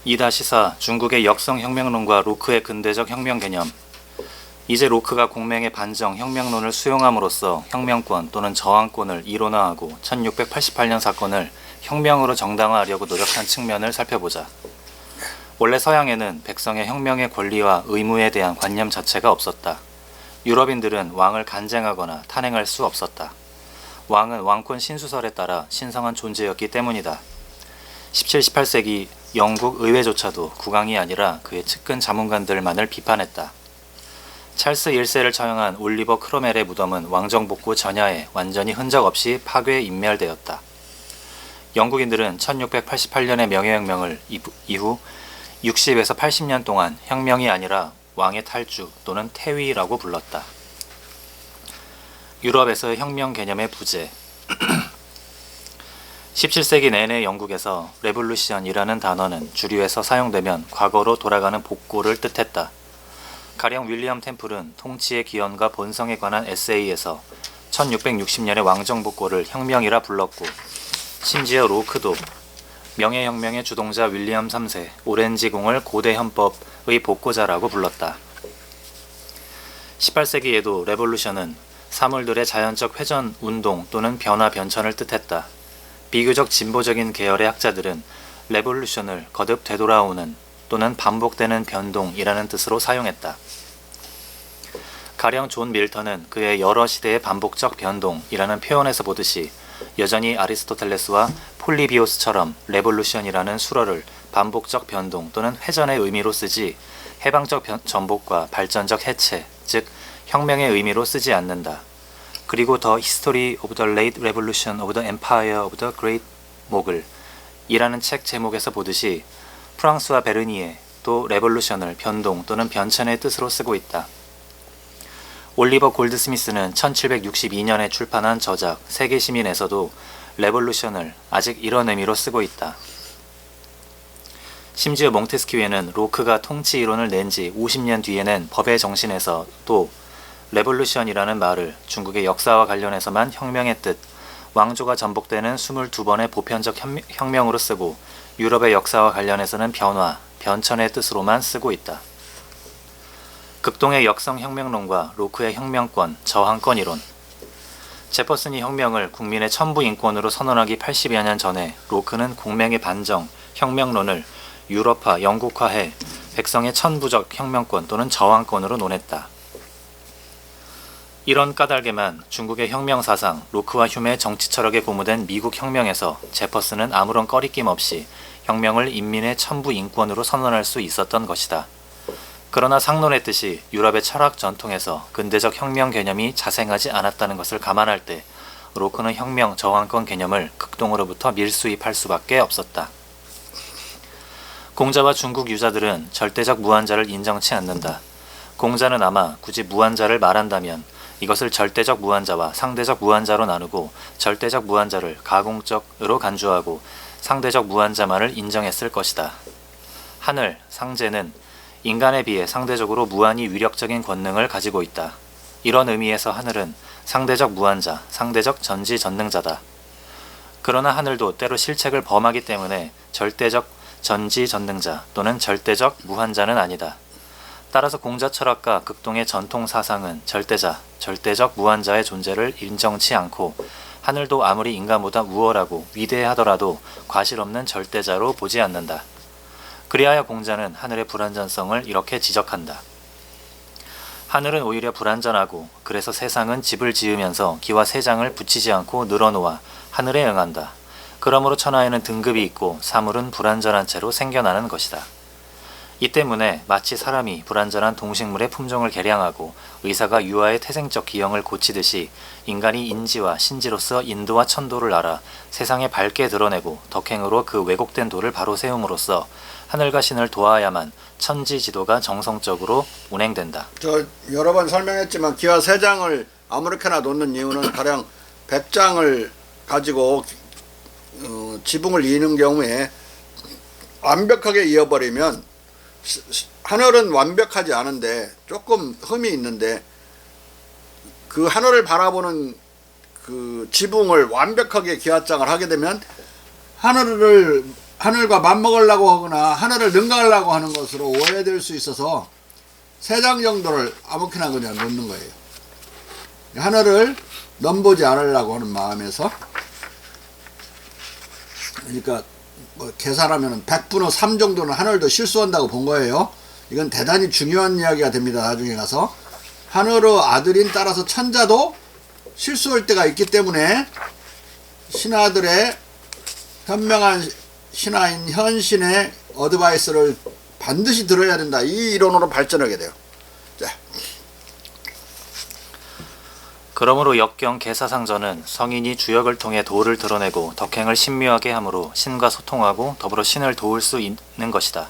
2-4 중국의 역성혁명론과 로크의 근대적 혁명 개념. 이제 로크가 공맹의 반정 혁명론을 수용함으로써 혁명권 또는 저항권을 이론화하고 1688년 사건을 혁명으로 정당화하려고 노력한 측면을 살펴보자. 원래 서양에는 백성의 혁명의 권리와 의무에 대한 관념 자체가 없었다. 유럽인들은 왕을 간쟁하거나 탄핵할 수 없었다. 왕은 왕권 신수설에 따라 신성한 존재였기 때문이다. 17, 18세기 영국 의회조차도 국왕이 아니라 그의 측근 자문관들만을 비판했다. 찰스 1세를 처형한 올리버 크로멜의 무덤은 왕정복구 전야에 완전히 흔적 없이 파괴 인멸되었다. 영국인들은 1688년의 명예혁명을 이후 60에서 80년 동안 혁명이 아니라 왕의 탈주 또는 퇴위라고 불렀다. 유럽에서의 혁명 개념의 부재. 17세기 내내 영국에서 레볼루션이라는 단어는 주류에서 사용되면 과거로 돌아가는 복고를 뜻했다. 가령 윌리엄 템플은 통치의 기원과 본성에 관한 에세이에서 1660년의 왕정복고를 혁명이라 불렀고, 심지어 로크도 명예혁명의 주동자 윌리엄 3세 오렌지공을 고대 헌법의 복고자라고 불렀다. 18세기에도 레볼루션은 사물들의 자연적 회전, 운동 또는 변화, 변천을 뜻했다. 비교적 진보적인 계열의 학자들은 레볼루션을 거듭 되돌아오는 또는 반복되는 변동이라는 뜻으로 사용했다. 가령 존 밀턴은 그의 여러 시대의 반복적 변동이라는 표현에서 보듯이 여전히 아리스토텔레스와 폴리비오스처럼 레볼루션이라는 수어를 반복적 변동 또는 회전의 의미로 쓰지 해방적 전복과 발전적 해체, 즉 혁명의 의미로 쓰지 않는다. 그리고 The History of the Late Revolution of the Empire of the Great Mogul 이라는 책 제목에서 보듯이 프랑스와 베르니에도 레볼루션을 변동 또는 변천의 뜻으로 쓰고 있다. 올리버 골드스미스는 1762년에 출판한 저작 세계시민에서도 레볼루션을 아직 이런 의미로 쓰고 있다. 심지어 몽테스키웨는 로크가 통치 이론을 낸 지 50년 뒤에 낸 법의 정신에서 또 레볼루션이라는 말을 중국의 역사와 관련해서만 혁명의 뜻, 왕조가 전복되는 22번의 보편적 혁명으로 쓰고 유럽의 역사와 관련해서는 변화, 변천의 뜻으로만 쓰고 있다. 극동의 역성혁명론과 로크의 혁명권, 저항권 이론. 제퍼슨이 혁명을 국민의 천부 인권으로 선언하기 80여 년 전에 로크는 공명의 반정, 혁명론을 유럽화, 영국화해 백성의 천부적 혁명권 또는 저항권으로 논했다. 이런 까닭에만 중국의 혁명사상, 로크와 휴메의 정치철학에 고무된 미국 혁명에서 제퍼슨은 아무런 꺼리낌 없이 혁명을 인민의 천부 인권으로 선언할 수 있었던 것이다. 그러나 상론했듯이 유럽의 철학 전통에서 근대적 혁명 개념이 자생하지 않았다는 것을 감안할 때 로크는 혁명 저항권 개념을 극동으로부터 밀수입할 수밖에 없었다. 공자와 중국 유자들은 절대적 무한자를 인정치 않는다. 공자는 아마 굳이 무한자를 말한다면 이것을 절대적 무한자와 상대적 무한자로 나누고 절대적 무한자를 가공적으로 간주하고 상대적 무한자만을 인정했을 것이다. 하늘, 상제는 인간에 비해 상대적으로 무한히 위력적인 권능을 가지고 있다. 이런 의미에서 하늘은 상대적 무한자, 상대적 전지전능자다. 그러나 하늘도 때로 실책을 범하기 때문에 절대적 전지전능자 또는 절대적 무한자는 아니다. 따라서 공자 철학과 극동의 전통 사상은 절대자, 절대적 무한자의 존재를 인정치 않고 하늘도 아무리 인간보다 우월하고 위대하더라도 과실없는 절대자로 보지 않는다. 그리하여 공자는 하늘의 불완전성을 이렇게 지적한다. 하늘은 오히려 불완전하고 그래서 세상은 집을 지으면서 기와 세장을 붙이지 않고 늘어놓아 하늘에 응한다. 그러므로 천하에는 등급이 있고 사물은 불완전한 채로 생겨나는 것이다. 이 때문에 마치 사람이 불완전한 동식물의 품종을 개량하고 의사가 유아의 태생적 기형을 고치듯이 인간이 인지와 신지로서 인도와 천도를 알아 세상에 밝게 드러내고 덕행으로 그 왜곡된 도를 바로 세움으로써 하늘과 신을 도와야만 천지지도가 정성적으로 운행된다. 여러 번 설명했지만 기와 세 장을 아무렇게나 놓는 이유는 가령 100장을 가지고 지붕을 이는 경우에 완벽하게 이어버리면 하늘은 완벽하지 않은데 조금 흠이 있는데 그 하늘을 바라보는 그 지붕을 완벽하게 기와장을 하게 되면 하늘을 하늘과 맞먹으려고 하거나 하늘을 능가하려고 하는 것으로 오해될 수 있어서 3장 정도를 아무렇게나 그냥 놓는 거예요. 하늘을 넘보지 않으려고 하는 마음에서. 그러니까 뭐 계산하면 100분의 3 정도는 하늘도 실수한다고 본 거예요. 이건 대단히 중요한 이야기가 됩니다. 나중에 가서 하늘의 아들인 따라서 천자도 실수할 때가 있기 때문에 신하들의 현명한 신하인 현신의 어드바이스를 반드시 들어야 된다. 이 이론으로 발전하게 돼요. 자. 그러므로 역경 계사상전은 성인이 주역을 통해 도를 드러내고 덕행을 신묘하게 하므로 신과 소통하고 더불어 신을 도울 수 있는 것이다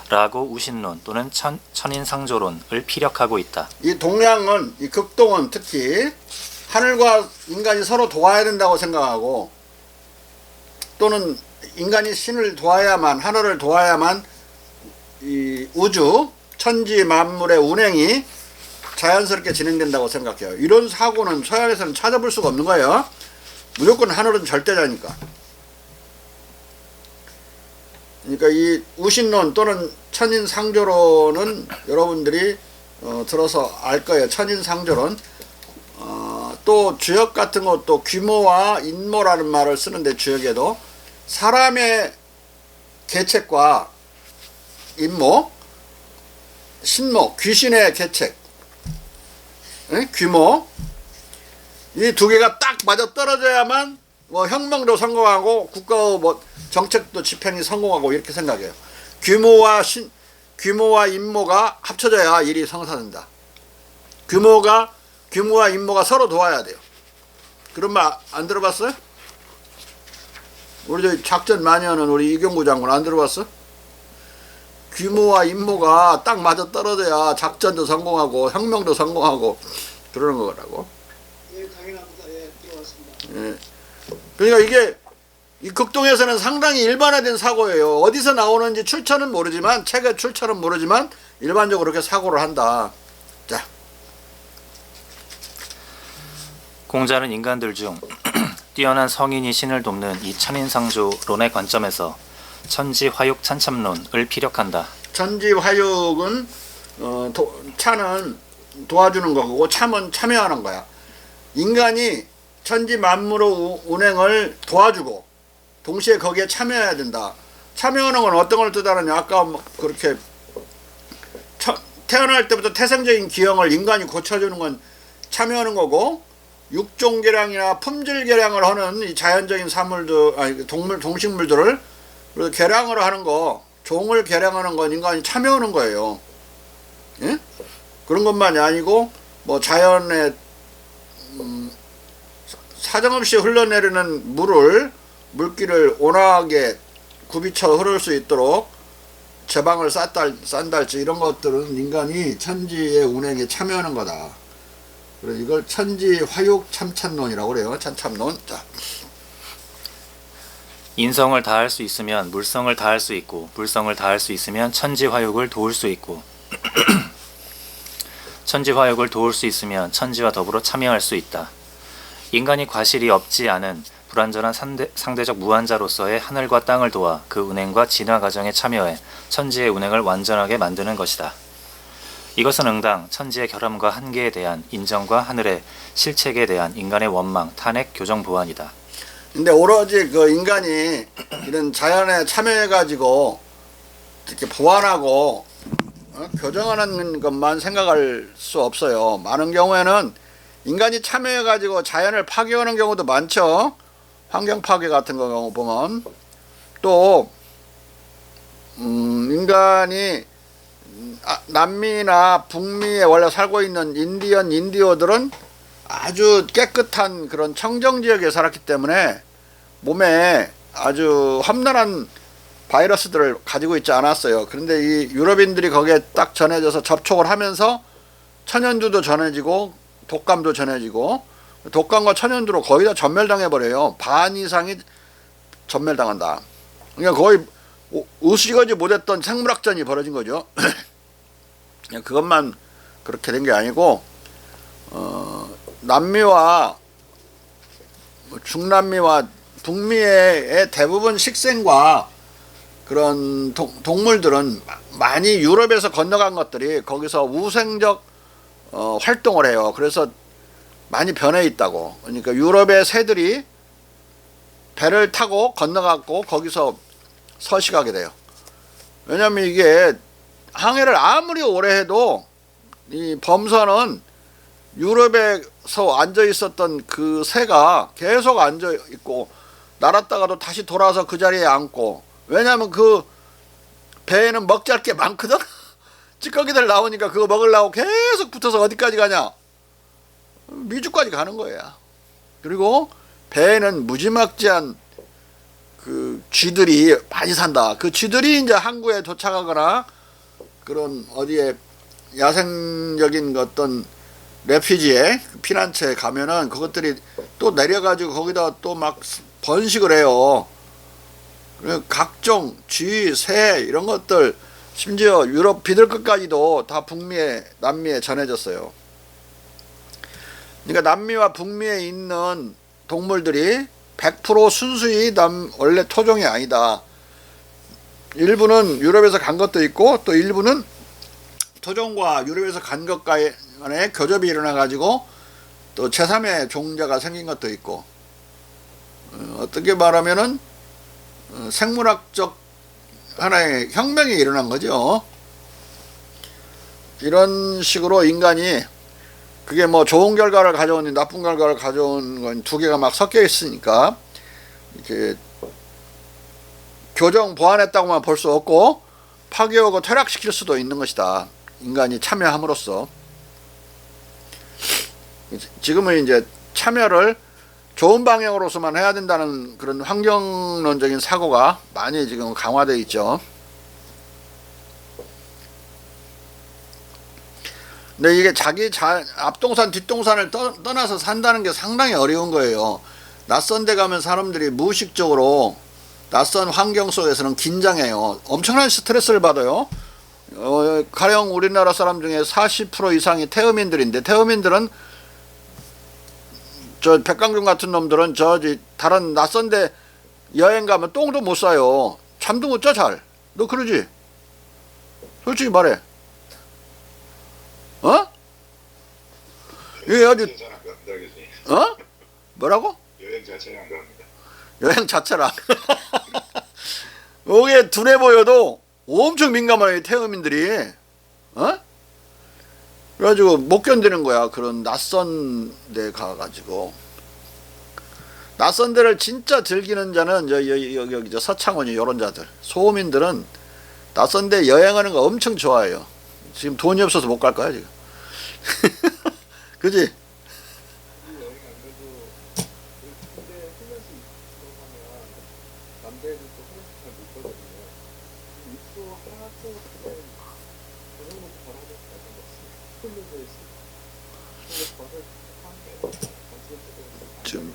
라고 우신론 또는 천인상조론을 피력하고 있다. 이 동양은, 이 극동은 특히 하늘과 인간이 서로 도와야 된다고 생각하고, 또는 인간이 신을 도와야만, 하늘을 도와야만 이 우주 천지 만물의 운행이 자연스럽게 진행된다고 생각해요. 이런 사고는 서양에서는 찾아볼 수가 없는 거예요. 무조건 하늘은 절대자니까. 그러니까 이 우신론 또는 천인상조론은 여러분들이 들어서 알 거예요. 천인상조론. 또 주역 같은 것도 규모와 인모라는 말을 쓰는데, 주역에도 사람의 계책과 인모, 신모, 귀신의 계책, 규모, 이 두 개가 딱 맞아 떨어져야만 뭐 혁명도 성공하고 국가의 뭐 정책도 집행이 성공하고 이렇게 생각해요. 규모와 인모가 합쳐져야 일이 성사된다. 규모와 인모가 서로 도와야 돼요. 그런 말 안 들어봤어요? 우리 저 작전 많이 하는 우리 이경구 장군 안 들어봤어? 규모와 인모가 딱 맞아 떨어져야 작전도 성공하고 혁명도 성공하고 그러는 거라고. 예, 당연합니다. 예, 들어왔습니다. 예. 그러니까 이게 이 극동에서는 상당히 일반화된 사고예요. 어디서 나오는지 출처는 모르지만, 책의 출처는 모르지만 일반적으로 그렇게 사고를 한다. 자, 공자는 인간들 중 뛰어난 성인이 신을 돕는 이 천인상조론의 관점에서 천지화육 찬참론을 피력한다. 천지화육은 차는 도와주는 거고 참은 참여하는 거야. 인간이 천지 만물의 운행을 도와주고 동시에 거기에 참여해야 된다. 참여하는 건 어떤 걸 뜻하느냐. 아까 그렇게 태어날 때부터 태생적인 기형을 인간이 고쳐주는 건 참여하는 거고, 육종 개량이나 품질 개량을 하는 이 자연적인 사물들, 아니 동식물들을 개량을 하는 거, 종을 개량하는 건 인간이 참여하는 거예요. 예? 그런 것만이 아니고 뭐 자연에 사정없이 흘러내리는 물길을 온화하게 굽이쳐 흐를 수 있도록 제방을 싼달지 이런 것들은 인간이 천지의 운행에 참여하는 거다. 그래서 이걸 천지화육 참찬론이라고 그래요. 참찬론. 자. 인성을 다할 수 있으면 물성을 다할 수 있고, 물성을 다할 수 있으면 천지화육을 도울 수 있고, 천지화육을 도울 수 있으면 천지와 더불어 참여할 수 있다. 인간이 과실이 없지 않은 불완전한 상대적 무한자로서의 하늘과 땅을 도와 그 운행과 진화 과정에 참여해 천지의 운행을 완전하게 만드는 것이다. 이것은 응당 천지의 결함과 한계에 대한 인정과 하늘의 실책에 대한 인간의 원망, 탄핵, 교정 보완이다. 근데 오로지 그 인간이 이런 자연에 참여해가지고 이렇게 보완하고 교정하는 것만 생각할 수 없어요. 많은 경우에는 인간이 참여해가지고 자연을 파괴하는 경우도 많죠. 환경 파괴 같은 거 보면. 또 인간이 남미나 북미에 원래 살고 있는 인디어들은 아주 깨끗한 그런 청정 지역에 살았기 때문에 몸에 아주 험난한 바이러스들을 가지고 있지 않았어요. 그런데 이 유럽인들이 거기에 딱 전해져서 접촉을 하면서 천연두도 전해지고 독감도 전해지고, 독감과 천연두로 거의 다 전멸당해 버려요. 반 이상이 전멸당한다. 그러니까 거의 의식하지 못했던 생물학전이 벌어진 거죠. 그것만 그렇게 된 게 아니고 남미와 중남미와 북미의 대부분 식생과 그런 동물들은 많이 유럽에서 건너간 것들이 거기서 우생적 활동을 해요. 그래서 많이 변해 있다고. 그러니까 유럽의 새들이 배를 타고 건너갔고 거기서 서식하게 돼요. 왜냐면 이게 항해를 아무리 오래 해도 이 범선은 유럽에서 앉아 있었던 그 새가 계속 앉아 있고 날았다가도 다시 돌아와서 그 자리에 앉고, 왜냐면 그 배에는 먹잘 게 많거든. 찌꺼기들 나오니까 그거 먹으려고 계속 붙어서 어디까지 가냐, 미주까지 가는 거야. 그리고 배에는 무지막지한 그 쥐들이 많이 산다. 그 쥐들이 이제 항구에 도착하거나 그런 어디에 야생적인 어떤 레피지에 피난처에 가면은 그것들이 또 내려가지고 거기다 또 막 번식을 해요. 그리고 각종 쥐, 새 이런 것들, 심지어 유럽 비둘기까지도 다 북미에, 남미에 전해졌어요. 그러니까 남미와 북미에 있는 동물들이 100% 순수히 원래 토종이 아니다. 일부는 유럽에서 간 것도 있고 또 일부는 토종과 유럽에서 간 것 간에 교접이 일어나 가지고 또 제3의 종자가 생긴 것도 있고, 어떻게 말하면은 생물학적 하나의 혁명이 일어난 거죠. 이런 식으로 인간이, 그게 뭐 좋은 결과를 가져오니 나쁜 결과를 가져온 건 두 개가 막 섞여 있으니까 이렇게 교정 보완했다고만 볼 수 없고 파괴하고 퇴락시킬 수도 있는 것이다. 인간이 참여함으로써. 지금은 이제 참여를 좋은 방향으로서만 해야 된다는 그런 환경론적인 사고가 많이 지금 강화되어 있죠. 근데 이게 자기 앞동산 뒷동산을 떠나서 산다는 게 상당히 어려운 거예요. 낯선 데 가면 사람들이 무의식적으로 낯선 환경 속에서는 긴장해요. 엄청난 스트레스를 받아요. 가령 우리나라 사람 중에 40% 이상이 태음인들인데, 태음인들은 저 백강준 같은 놈들은 다른 낯선 데 여행 가면 똥도 못 싸요. 잠도 못 자 잘. 너 그러지? 솔직히 말해. 어? 이게 아주 어? 뭐라고? 여행 자체는 안 갑니다. 여행 자체라. 이게 둔해 보여도 엄청 민감해요, 태음인들이. 어? 그래가지고 못 견디는 거야. 그런 낯선 데 가가지고. 낯선 데를 진짜 즐기는 자는 여기 서창원이 요런 자들. 소민들은 낯선 데 여행하는 거 엄청 좋아해요. 지금 돈이 없어서 못 갈 거야 지금. 그지? 여행 안 가도 근데 훈련소 입소하면 남자애들도 훈련소 잘 못 가거든요. 입소 하고 그냥 저녁부터 바로 하는 거 같아요. 훈련소에 있어. 지금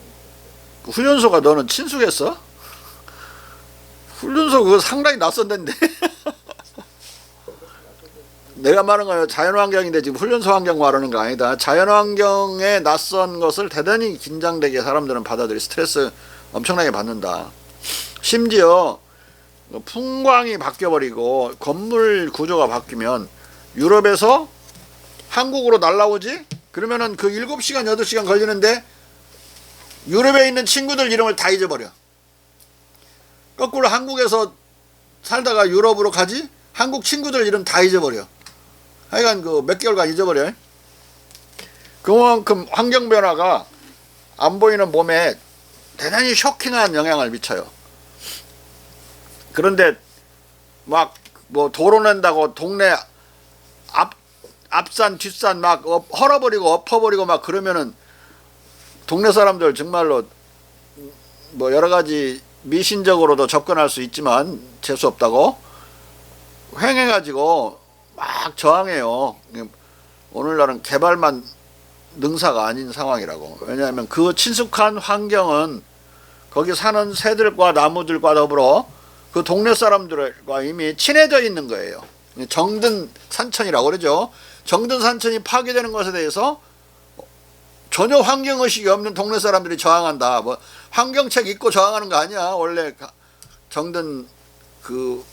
훈련소가 너는 친숙했어? 훈련소 그거 상당히 낯선 데인데. 내가 말하는 건 자연환경인데 지금 훈련소 환경 말하는 거 아니다. 자연환경에 낯선 것을 대단히 긴장되게 사람들은 받아들이 스트레스 엄청나게 받는다. 심지어 풍광이 바뀌어버리고 건물 구조가 바뀌면 유럽에서 한국으로 날라오지? 그러면은 그 7시간 8시간 걸리는데 유럽에 있는 친구들 이름을 다 잊어버려. 거꾸로 한국에서 살다가 유럽으로 가지? 한국 친구들 이름 다 잊어버려. 하여간 그 몇 개월간 잊어버려. 그만큼 환경 변화가 안 보이는 몸에 대단히 쇼킹한 영향을 미쳐요. 그런데 막 뭐 도로 낸다고 동네 앞산 뒷산 막 헐어버리고 엎어버리고 막 그러면은 동네 사람들 정말로 뭐 여러 가지 미신적으로도 접근할 수 있지만 재수 없다고 횡해가지고 막 저항해요. 오늘날은 개발만 능사가 아닌 상황이라고. 왜냐하면 그 친숙한 환경은 거기 사는 새들과 나무들과 더불어 그 동네 사람들과 이미 친해져 있는 거예요. 정든 산천이라고 그러죠. 정든 산천이 파괴되는 것에 대해서 전혀 환경의식이 없는 동네 사람들이 저항한다. 뭐 환경책 읽고 저항하는 거 아니야. 원래 정든 그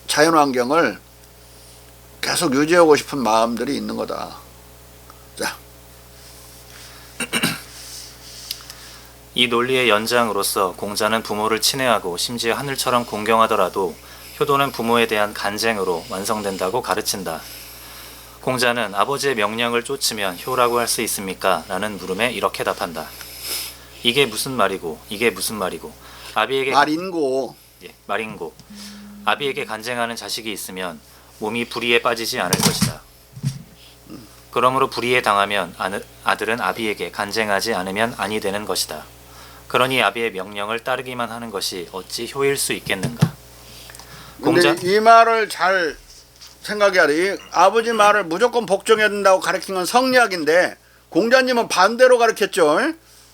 자연환경을 계속 유지하고 싶은 마음들이 있는 거다. 자, 이 논리의 연장으로서 공자는 부모를 친애하고 심지어 하늘처럼 공경하더라도 효도는 부모에 대한 간쟁으로 완성된다고 가르친다. 공자는 아버지의 명령을 쫓으면 효라고 할 수 있습니까? 라는 물음에 이렇게 답한다. 이게 무슨 말이고 이게 무슨 말이고 아비에게 말인고 말인고 아비에게 간쟁하는 자식이 있으면 몸이 불의에 빠지지 않을 것이다. 그러므로 불의에 당하면 아들은 아비에게 간쟁하지 않으면 아니 되는 것이다. 그러니 아비의 명령을 따르기만 하는 것이 어찌 효일 수 있겠는가? 근데 이 말을 잘 생각해야 돼. 이 아버지 말을 무조건 복종해야 된다고 가르친 건 성리학인데 공자님은 반대로 가르쳤죠.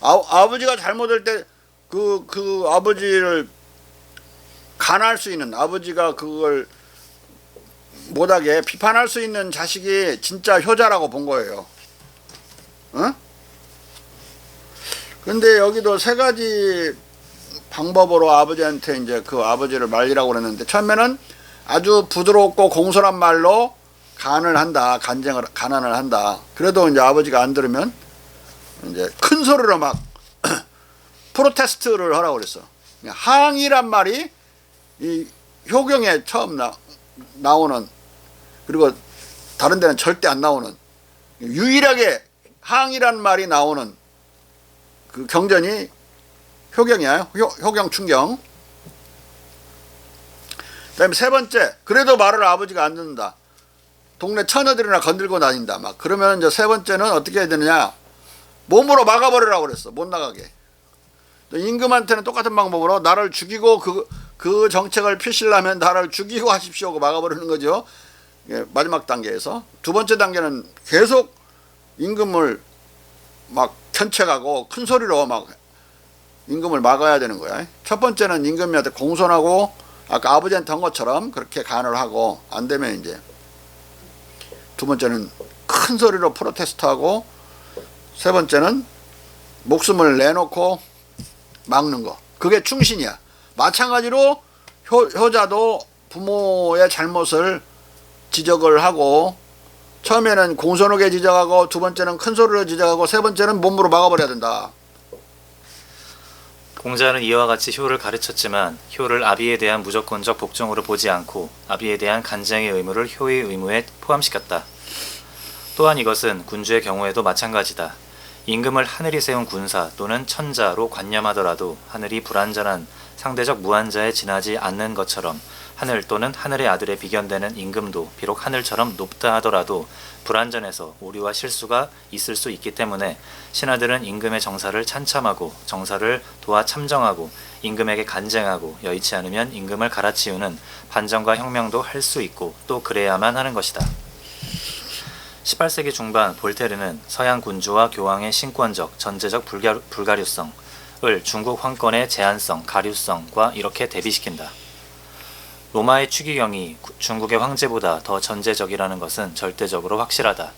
아버지가 잘못할 때 그 아버지를 간할 수 있는, 아버지가 그걸 못하게 비판할 수 있는 자식이 진짜 효자라고 본 거예요. 응? 근데 여기도 세 가지 방법으로 아버지한테 이제 그 아버지를 말리라고 그랬는데, 처음에는 아주 부드럽고 공손한 말로 간을 한다, 간언을 한다. 그래도 이제 아버지가 안 들으면 이제 큰 소리로 막 프로테스트를 하라고 그랬어. 항의란 말이 이 효경에 처음 나오는, 그리고 다른 데는 절대 안 나오는, 유일하게 항의란 말이 나오는 그 경전이 효경이야. 효경 충경. 그다음에 세 번째, 그래도 말을 아버지가 안 듣는다. 동네 처녀들이나 건들고 다닌다. 막 그러면 이제 세 번째는 어떻게 해야 되느냐? 몸으로 막아버리라고 그랬어. 못 나가게. 임금한테는 똑같은 방법으로 나를 죽이고 그 정책을 펼치려면 나를 죽이고 하십시오 고 막아버리는 거죠. 마지막 단계에서. 두 번째 단계는 계속 임금을 막 견책하고 큰 소리로 막 임금을 막아야 되는 거야. 첫 번째는 임금한테 공손하고 아까 아버지한테 한 것처럼 그렇게 간을 하고, 안 되면 이제 두 번째는 큰 소리로 프로테스트하고, 세 번째는 목숨을 내놓고 막는 거. 그게 충신이야. 마찬가지로 효자도 부모의 잘못을 지적을 하고, 처음에는 공손하게 지적하고, 두 번째는 큰 소리로 지적하고, 세 번째는 몸으로 막아버려야 된다. 공자는 이와 같이 효를 가르쳤지만 효를 아비에 대한 무조건적 복종으로 보지 않고 아비에 대한 간쟁의 의무를 효의 의무에 포함시켰다. 또한 이것은 군주의 경우에도 마찬가지다. 임금을 하늘이 세운 군사 또는 천자로 관념하더라도 하늘이 불완전한 상대적 무한자에 지나지 않는 것처럼 하늘 또는 하늘의 아들에 비견되는 임금도 비록 하늘처럼 높다 하더라도 불완전해서 오류와 실수가 있을 수 있기 때문에 신하들은 임금의 정사를 찬참하고 정사를 도와 참정하고 임금에게 간쟁하고 여의치 않으면 임금을 갈아치우는 반정과 혁명도 할 수 있고 또 그래야만 하는 것이다. 18세기 중반 볼테르는 서양 군주와 교황의 신권적, 전제적 불가류성을 중국 황권의 제한성, 가류성과 이렇게 대비시킨다. 로마의 추기경이 중국의 황제보다 더 전제적이라는 것은 절대적으로 확실하다.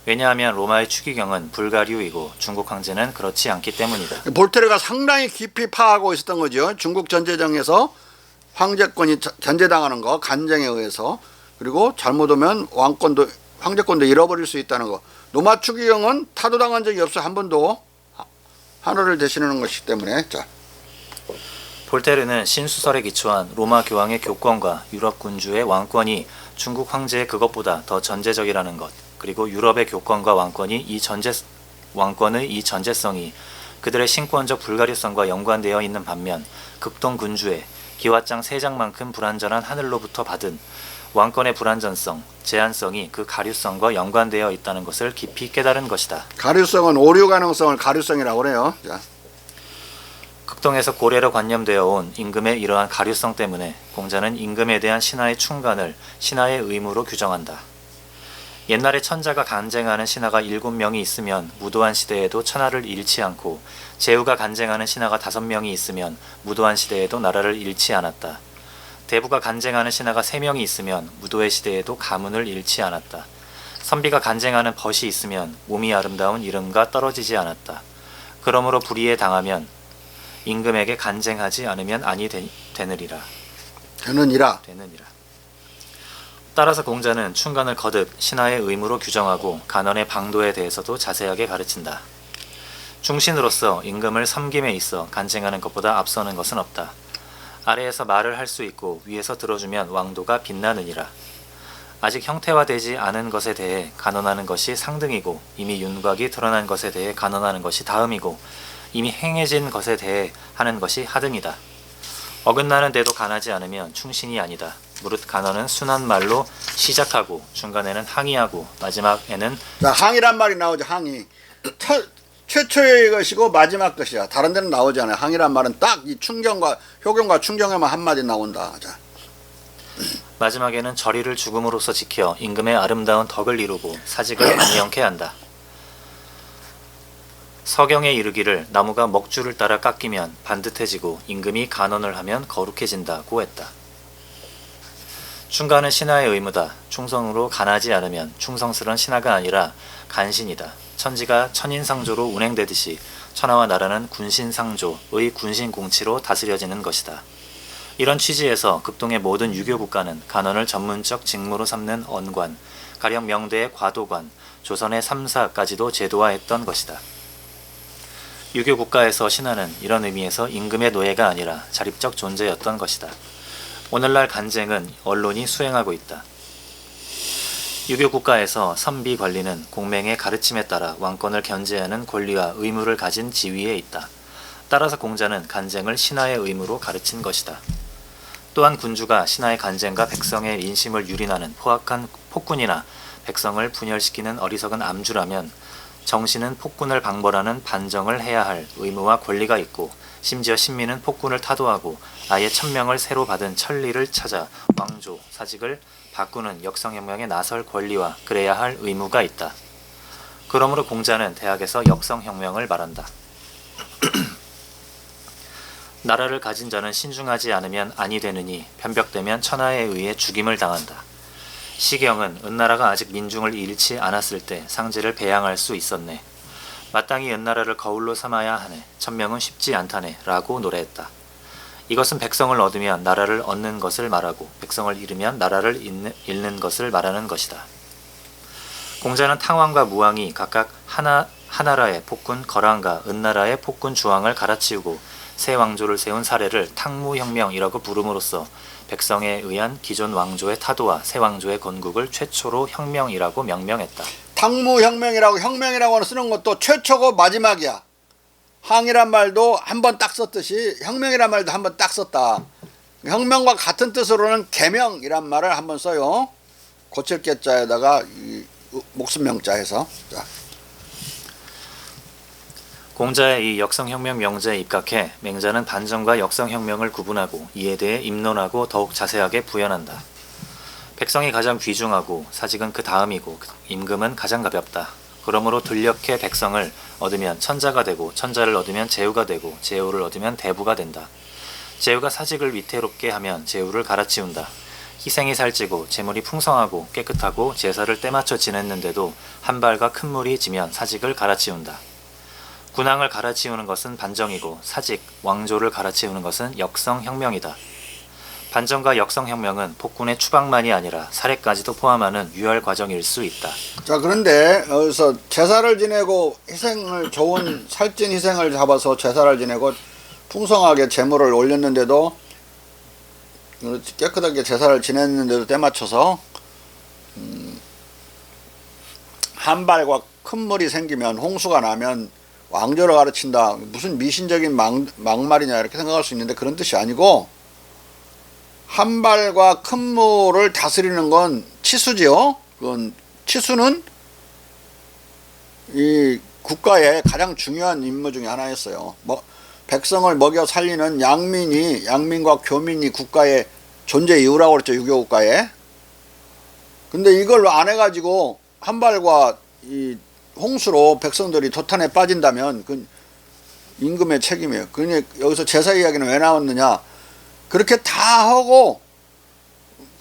왜냐하면 로마의 추기경은 불가류이고 중국 황제는 그렇지 않기 때문이다. 볼테르가 상당히 깊이 파하고 있었던 거죠. 중국 전제정에서 황제권이 견제당하는 거, 간쟁에 의해서. 그리고 잘못하면 황제권도 잃어버릴 수 있다는 거. 로마 추기경은 타도당한 적이 없어. 한 번도. 하늘을 대신하는 것이기 때문에. 자, 볼테르는 신수설에 기초한 로마 교황의 교권과 유럽 군주의 왕권이 중국 황제의 그것보다 더 전제적이라는 것, 그리고 유럽의 교권과 왕권의 이 전제성이 그들의 신권적 불가류성과 연관되어 있는 반면 극동 군주의 기왓장 3장만큼 불완전한 하늘로부터 받은 왕권의 불완전성, 제한성이 그 가류성과 연관되어 있다는 것을 깊이 깨달은 것이다. 가류성은 오류 가능성을 가류성이라고 그래요. 자, 극동에서 고래로 관념되어 온 임금의 이러한 가류성 때문에 공자는 임금에 대한 신하의 충간을 신하의 의무로 규정한다. 옛날에 천자가 간쟁하는 신하가 7명이 있으면 무도한 시대에도 천하를 잃지 않고 제후가 간쟁하는 신하가 5명이 있으면 무도한 시대에도 나라를 잃지 않았다. 대부가 간쟁하는 신하가 3명이 있으면 무도의 시대에도 가문을 잃지 않았다. 선비가 간쟁하는 벗이 있으면 몸이 아름다운 이름과 떨어지지 않았다. 그러므로 불의에 당하면 임금에게 간쟁하지 않으면 아니 되느리라. 되느니라. 따라서 공자는 충간을 거듭 신하의 의무로 규정하고 간언의 방도에 대해서도 자세하게 가르친다. 중신으로서 임금을 섬김에 있어 간쟁하는 것보다 앞서는 것은 없다. 아래에서 말을 할 수 있고 위에서 들어주면 왕도가 빛나느니라. 아직 형태화되지 않은 것에 대해 간언하는 것이 상등이고 이미 윤곽이 드러난 것에 대해 간언하는 것이 다음이고 이미 행해진 것에 대해 하는 것이 하등이다. 어긋나는데도 간하지 않으면 충신이 아니다. 무릇 간언은 순한 말로 시작하고 중간에는 항의하고 마지막에는 자, 항이란 말이 나오죠. 항이 최초의 것이고 마지막 것이야. 다른 데는 나오지 않아요. 항이란 말은 딱 이 충경과 효경과 충경에만 한마디 나온다. 자, 마지막에는 절의를 죽음으로써 지켜 임금의 아름다운 덕을 이루고 사직을 안녕케 한다. 서경에 이르기를 나무가 먹줄을 따라 깎이면 반듯해지고 임금이 간언을 하면 거룩해진다고 했다. 충간은 신하의 의무다. 충성으로 간하지 않으면 충성스런 신하가 아니라 간신이다. 천지가 천인상조로 운행되듯이 천하와 나라는 군신상조의 군신공치로 다스려지는 것이다. 이런 취지에서 극동의 모든 유교 국가는 간언을 전문적 직무로 삼는 언관, 가령 명대의 과도관, 조선의 삼사까지도 제도화했던 것이다. 유교 국가에서 신하는 이런 의미에서 임금의 노예가 아니라 자립적 존재였던 것이다. 오늘날 간쟁은 언론이 수행하고 있다. 유교 국가에서 선비 관리는 공맹의 가르침에 따라 왕권을 견제하는 권리와 의무를 가진 지위에 있다. 따라서 공자는 간쟁을 신하의 의무로 가르친 것이다. 또한 군주가 신하의 간쟁과 백성의 인심을 유린하는 포악한 폭군이나 백성을 분열시키는 어리석은 암주라면 정신은 폭군을 방벌하는 반정을 해야 할 의무와 권리가 있고 심지어 신민은 폭군을 타도하고 아예 천명을 새로 받은 천리를 찾아 왕조, 사직을 바꾸는 역성혁명에 나설 권리와 그래야 할 의무가 있다. 그러므로 공자는 대학에서 역성혁명을 말한다. 나라를 가진 자는 신중하지 않으면 아니 되느니 편벽되면 천하에 의해 죽임을 당한다. 시경은 은나라가 아직 민중을 잃지 않았을 때 상제를 배양할 수 있었네. 마땅히 은나라를 거울로 삼아야 하네. 천명은 쉽지 않다네. 라고 노래했다. 이것은 백성을 얻으면 나라를 얻는 것을 말하고 백성을 잃으면 나라를 잃는 것을 말하는 것이다. 공자는 탕왕과 무왕이 각각 하나라의 폭군 거란과 은나라의 폭군 주왕을 갈아치우고 새 왕조를 세운 사례를 탕무혁명이라고 부름으로써 백성에 의한 기존 왕조의 타도와 새 왕조의 건국을 최초로 혁명이라고 명명했다. 탕무혁명이라고 혁명이라고 쓰는 것도 최초고 마지막이야. 항이란 말도 한 번 딱 썼듯이 혁명이란 말도 한 번 딱 썼다. 혁명과 같은 뜻으로는 계명이란 말을 한번 써요. 고칠 개자에다가 목숨명자 해서. 자. 공자의 이 역성혁명 명제에 입각해 맹자는 반정과 역성혁명을 구분하고 이에 대해 입론하고 더욱 자세하게 부연한다. 백성이 가장 귀중하고 사직은 그 다음이고 임금은 가장 가볍다. 그러므로 들녘의 백성을 얻으면 천자가 되고 천자를 얻으면 제후가 되고 제후를 얻으면 대부가 된다. 제후가 사직을 위태롭게 하면 제후를 갈아치운다. 희생이 살찌고 재물이 풍성하고 깨끗하고 제사를 때맞춰 지냈는데도 한 발과 큰 물이 지면 사직을 갈아치운다. 군왕을 갈아치우는 것은 반정이고 사직, 왕조를 갈아치우는 것은 역성혁명이다. 반정과 역성혁명은 폭군의 추방만이 아니라 살해까지도 포함하는 유혈 과정일 수 있다. 자, 그런데 여기서 제사를 지내고 희생을 좋은 살찐 희생을 잡아서 제사를 지내고 풍성하게 제물을 올렸는데도 깨끗하게 제사를 지냈는데도 때맞춰서 한 발과 큰 물이 생기면 홍수가 나면 왕조를 가르친다. 무슨 미신적인 막말이냐 이렇게 생각할 수 있는데 그런 뜻이 아니고 한 발과 큰 물을 다스리는 건 치수지요. 그건 치수는 이 국가의 가장 중요한 임무 중에 하나였어요. 백성을 먹여 살리는 양민과 교민이 국가의 존재 이유라고 그랬죠. 유교 국가에. 근데 이걸 안 해가지고 한 발과 이 홍수로 백성들이 도탄에 빠진다면 그 임금의 책임이에요. 그러니 여기서 제사 이야기는 왜 나왔느냐. 그렇게 다 하고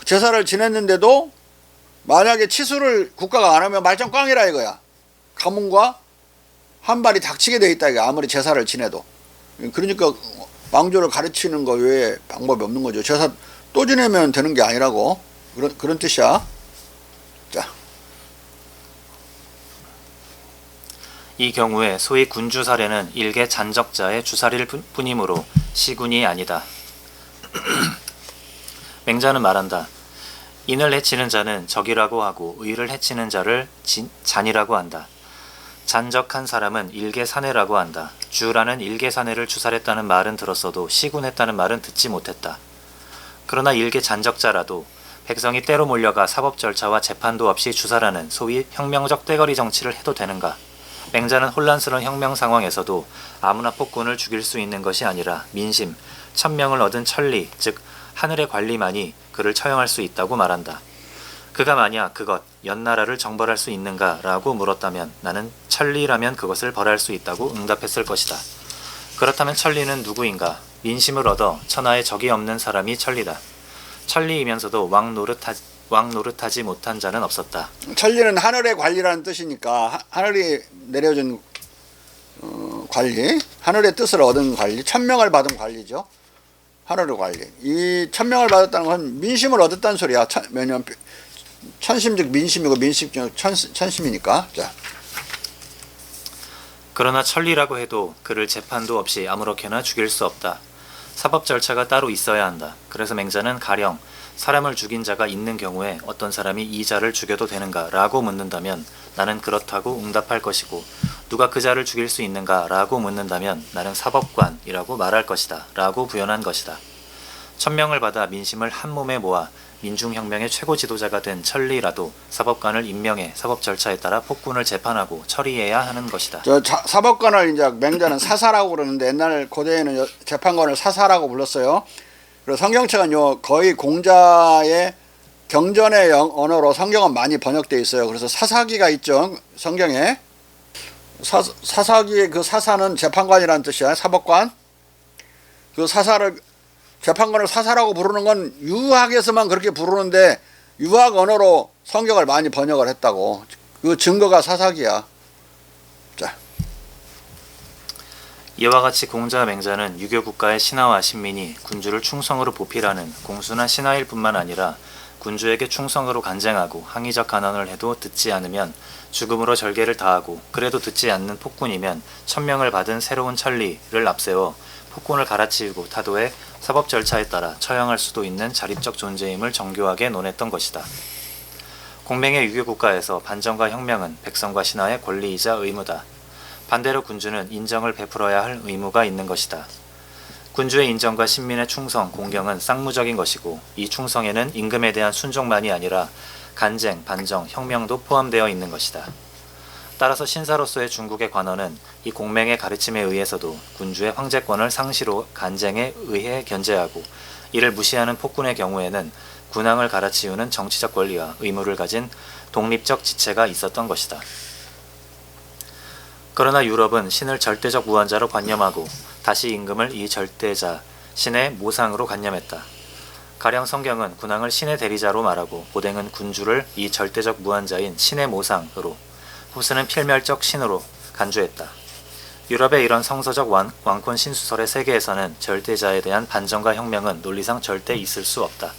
제사를 지냈는데도 만약에 치수를 국가가 안 하면 말짱 꽝이라 이거야. 가문과 한 발이 닥치게 돼 있다 이거. 아무리 제사를 지내도. 그러니까 왕조를 가르치는 거 외에 방법이 없는 거죠. 제사 또 지내면 되는 게 아니라고. 그런 뜻이야. 자, 이 경우에 소위 군주 사례는 일개 잔적자의 주사리일 뿐이므로 시군이 아니다. 맹자는 말한다. 인을 해치는 자는 적이라고 하고 의를 해치는 자를 잔이라고 한다. 잔적한 사람은 일개사내라고 한다. 주라는 일개사내를 주살했다는 말은 들었어도 시군했다는 말은 듣지 못했다. 그러나 일개 잔적자라도 백성이 때로 몰려가 사법 절차와 재판도 없이 주살하는 소위 혁명적 떼거리 정치를 해도 되는가? 맹자는 혼란스러운 혁명 상황에서도 아무나 폭군을 죽일 수 있는 것이 아니라 민심, 천명을 얻은 천리, 즉 하늘의 관리만이 그를 처형할 수 있다고 말한다. 그가 만약 그것, 연나라를 정벌할 수 있는가? 라고 물었다면 나는 천리라면 그것을 벌할 수 있다고 응답했을 것이다. 그렇다면 천리는 누구인가? 민심을 얻어 천하에 적이 없는 사람이 천리다. 천리이면서도 왕 노릇하지 못한 자는 없었다. 천리는 하늘의 관리라는 뜻이니까 하늘이 내려준 관리, 하늘의 뜻을 얻은 관리, 천명을 받은 관리죠. 하늘의 관리. 이 천명을 받았다는 건 민심을 얻었다는 소리야. 왜냐면 천심즉 민심이고 민심즉 천심이니까. 자. 그러나 천리라고 해도 그를 재판도 없이 아무렇게나 죽일 수 없다. 사법 절차가 따로 있어야 한다. 그래서 맹자는 가령 사람을 죽인 자가 있는 경우에 어떤 사람이 이 자를 죽여도 되는가? 라고 묻는다면 나는 그렇다고 응답할 것이고 누가 그 자를 죽일 수 있는가? 라고 묻는다면 나는 사법관이라고 말할 것이다. 라고 부연한 것이다. 천명을 받아 민심을 한 몸에 모아 민중혁명의 최고 지도자가 된 천리라도 사법관을 임명해 사법 절차에 따라 폭군을 재판하고 처리해야 하는 것이다. 사법관을 이제 맹자는 사사라고 그러는데 옛날 고대에는 재판관을 사사라고 불렀어요. 그리고 성경책은 거의 공자의 경전의 언어로 성경은 많이 번역되어 있어요. 그래서 사사기가 있죠. 성경에. 사사기의 그 사사는 재판관이라는 뜻이야. 사법관. 그 재판관을 사사라고 부르는 건 유학에서만 그렇게 부르는데 유학 언어로 성경을 많이 번역을 했다고. 그 증거가 사사기야. 자. 이와 같이 공자와 맹자는 유교 국가의 신하와 신민이 군주를 충성으로 보필하는 공순한 신하일 뿐만 아니라 군주에게 충성으로 간쟁하고 항의적 간언을 해도 듣지 않으면 죽음으로 절개를 다하고 그래도 듣지 않는 폭군이면 천명을 받은 새로운 천리를 앞세워 폭군을 갈아치우고 타도해 사법 절차에 따라 처형할 수도 있는 자립적 존재임을 정교하게 논했던 것이다. 공맹의 유교 국가에서 반정과 혁명은 백성과 신하의 권리이자 의무다. 반대로 군주는 인정을 베풀어야 할 의무가 있는 것이다. 군주의 인정과 신민의 충성, 공경은 쌍무적인 것이고 이 충성에는 임금에 대한 순종만이 아니라 간쟁, 반정, 혁명도 포함되어 있는 것이다. 따라서 신사로서의 중국의 관원은 이 공맹의 가르침에 의해서도 군주의 황제권을 상시로 간쟁에 의해 견제하고 이를 무시하는 폭군의 경우에는 군왕을 갈아치우는 정치적 권리와 의무를 가진 독립적 지체가 있었던 것이다. 그러나 유럽은 신을 절대적 무한자로 관념하고 다시 임금을 이 절대자, 신의 모상으로 관념했다. 가령 성경은 군왕을 신의 대리자로 말하고 고댕은 군주를 이 절대적 무한자인 신의 모상으로 후스는 필멸적 신으로 간주했다. 유럽의 이런 성서적 왕권 신수설의 세계에서는 절대자에 대한 반정과 혁명은 논리상 절대 있을 수 없다.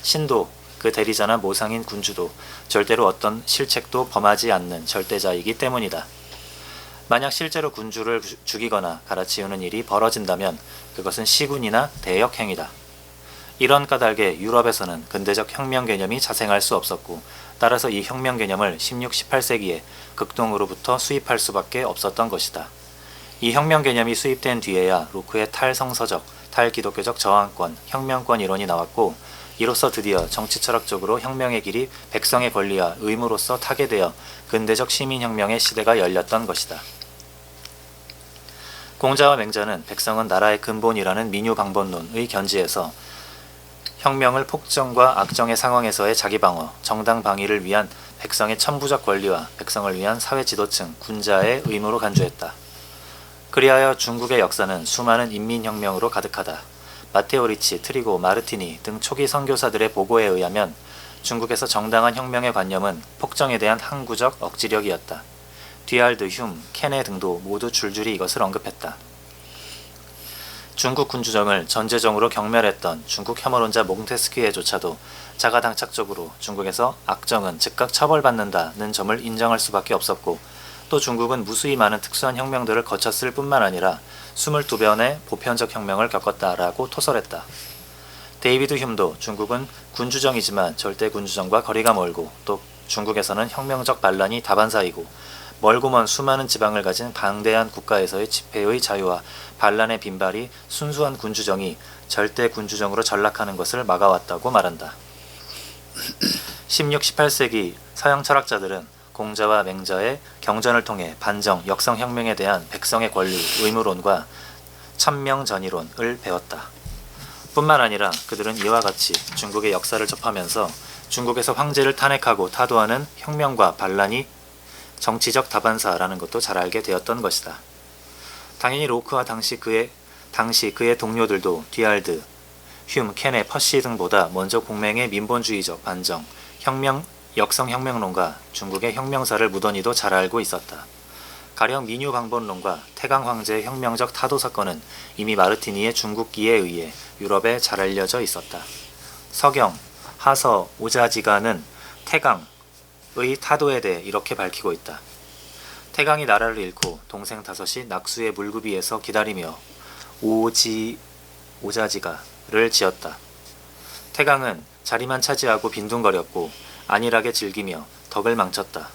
신도 그 대리자나 모상인 군주도 절대로 어떤 실책도 범하지 않는 절대자이기 때문이다. 만약 실제로 군주를 죽이거나 갈아치우는 일이 벌어진다면 그것은 시군이나 대역행위다. 이런 까닭에 유럽에서는 근대적 혁명 개념이 자생할 수 없었고 따라서 이 혁명 개념을 16, 18세기에 극동으로부터 수입할 수밖에 없었던 것이다. 이 혁명 개념이 수입된 뒤에야 로크의 탈성서적, 탈기독교적 저항권, 혁명권 이론이 나왔고 이로써 드디어 정치철학적으로 혁명의 길이 백성의 권리와 의무로서 타게 되어 근대적 시민혁명의 시대가 열렸던 것이다. 공자와 맹자는 백성은 나라의 근본이라는 민유방법론의 견지에서 혁명을 폭정과 악정의 상황에서의 자기방어, 정당 방위를 위한 백성의 천부적 권리와 백성을 위한 사회 지도층, 군자의 의무로 간주했다. 그리하여 중국의 역사는 수많은 인민혁명으로 가득하다. 마테오 리치, 트리고, 마르티니 등 초기 선교사들의 보고에 의하면 중국에서 정당한 혁명의 관념은 폭정에 대한 항구적 억지력이었다. 뒤알드, 흉, 케네 등도 모두 줄줄이 이것을 언급했다. 중국 군주정을 전제정으로 경멸했던 중국 혐오론자 몽테스키에조차도 자가당착적으로 중국에서 악정은 즉각 처벌받는다는 점을 인정할 수밖에 없었고, 또 중국은 무수히 많은 특수한 혁명들을 거쳤을 뿐만 아니라 22번의 보편적 혁명을 겪었다라고 토설했다. 데이비드 휴므도 중국은 군주정이지만 절대 군주정과 거리가 멀고, 또 중국에서는 혁명적 반란이 다반사이고 멀고 먼 수많은 지방을 가진 방대한 국가에서의 집회의 자유와 반란의 빈발이 순수한 군주정이 절대 군주정으로 전락하는 것을 막아왔다고 말한다. 16, 18세기 서양 철학자들은 공자와 맹자의 경전을 통해 반정, 역성혁명에 대한 백성의 권리, 의무론과 천명전의론을 배웠다. 뿐만 아니라 그들은 이와 같이 중국의 역사를 접하면서 중국에서 황제를 탄핵하고 타도하는 혁명과 반란이 정치적 다반사라는 것도 잘 알게 되었던 것이다. 당연히 로크와 당시 그의 동료들도 뒤알드, 휴մ, 켄네, 퍼시 등보다 먼저 공맹의 민본주의적 반정, 역성혁명론과 중국의 혁명사를 무던히도 잘 알고 있었다. 가령 민유방본론과 태강 황제의 혁명적 타도 사건은 이미 마르티니의 중국기에 의해 유럽에 잘 알려져 있었다. 서경, 하서, 오자지가는 태강의 타도에 대해 이렇게 밝히고 있다. 태강이 나라를 잃고 동생 다섯이 낙수의 물구비에서 기다리며 오자지가를 지었다. 태강은 자리만 차지하고 빈둥거렸고 안일하게 즐기며 덕을 망쳤다.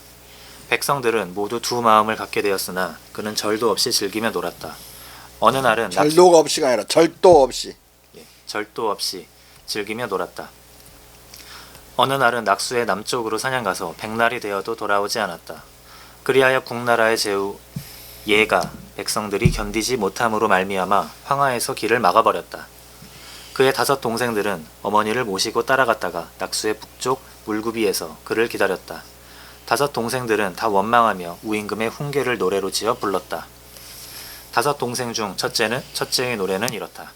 백성들은 모두 두 마음을 갖게 되었으나 그는 절도 없이 즐기며 놀았다. 어느 날은 절도가 없이가 아니라 절도 없이. 절도 없이 즐기며 놀았다. 어느 날은 낙수의 남쪽으로 사냥 가서 백날이 되어도 돌아오지 않았다. 그리하여 국나라의 제후 예가 백성들이 견디지 못함으로 말미암아 황하에서 길을 막아버렸다. 그의 5 동생들은 어머니를 모시고 따라갔다가 낙수의 북쪽 물구비에서 그를 기다렸다. 5 동생들은 다 원망하며 우임금의 훈계를 노래로 지어 불렀다. 5 동생 중 첫째의 노래는 이렇다.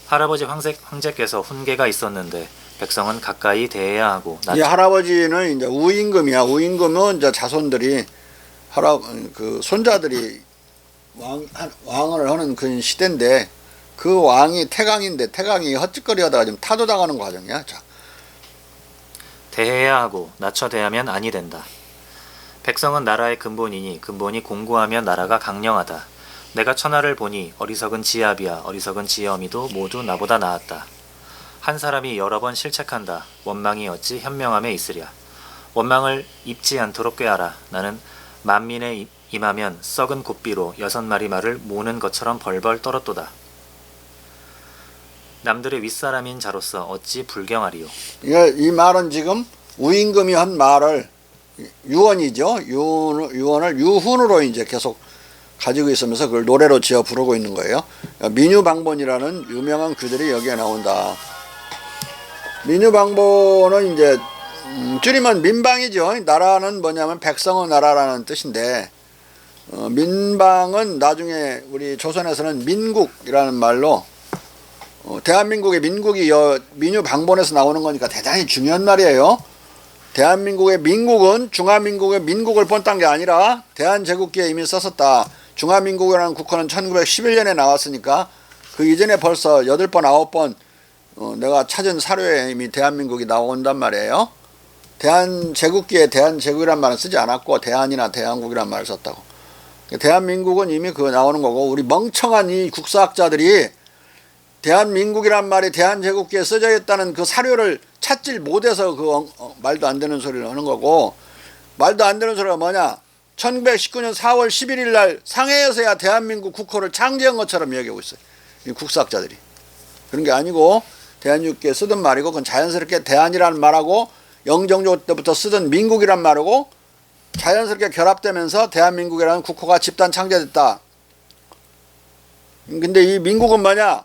할아버지 황제께서 훈계가 있었는데 백성은 가까이 대해야 하고. 이 할아버지는 이제 우임금이야. 우임금은 이제 자손들이 그 손자들이 왕을 하는 그 시대인데, 그 왕이 태강인데 태강이 헛짓거리하다가 지금 타도당하는 과정이야. 자. 대해야 하고 낮춰 대하면 아니 된다. 백성은 나라의 근본이니 근본이 공고하면 나라가 강령하다. 내가 천하를 보니 어리석은 지압이야 어리석은 지엄이도 모두 나보다 나았다. 한 사람이 여러 번 실책한다. 원망이 어찌 현명함에 있으랴. 원망을 입지 않도록 꾀하라. 나는 만민에 임하면 썩은 곱비로 6마리 말을 모는 것처럼 벌벌 떨었도다. 남들의 윗사람인 자로서 어찌 불경하리요. 이 말은 지금 우임금이 한 말을 유언이죠. 유언을 유훈으로 이제 계속 가지고 있으면서 그걸 노래로 지어 부르고 있는 거예요. 민유방본이라는 유명한 글들이 여기에 나온다. 민유방본은 이제 줄이면 민방이죠. 나라는 뭐냐면 백성의 나라라는 뜻인데, 민방은 나중에 우리 조선에서는 민국이라는 말로, 대한민국의 민국이 민유방본에서 나오는 거니까 대단히 중요한 말이에요. 대한민국의 민국은 중화민국의 민국을 본딴 게 아니라 대한제국기에 이미 썼었다. 중화민국이라는 국호는 1911년에 나왔으니까 그 이전에 벌써 8번 9번 내가 찾은 사료에 이미 대한민국이 나온단 말이에요. 대한제국기에 대한제국이란 말은 쓰지 않았고 대한이나 대한국이란 말을 썼다고. 대한민국은 이미 그거 나오는 거고, 우리 멍청한 이 국사학자들이 대한민국이란 말이 대한제국기에 써져 있다는 그 사료를 찾질 못해서 그 말도 안 되는 소리를 하는 거고, 말도 안 되는 소리가 뭐냐, 1919년 4월 11일 날 상해에서야 대한민국 국호를 창제한 것처럼 여기고 있어요. 이 국사학자들이. 그런 게 아니고 대한제국기에 쓰던 말이고, 그건 자연스럽게 대한이라는 말하고 영정조 때부터 쓰던 민국이란 말하고 자연스럽게 결합되면서 대한민국이라는 국호가 집단 창제됐다. 근데 이 민국은 뭐냐?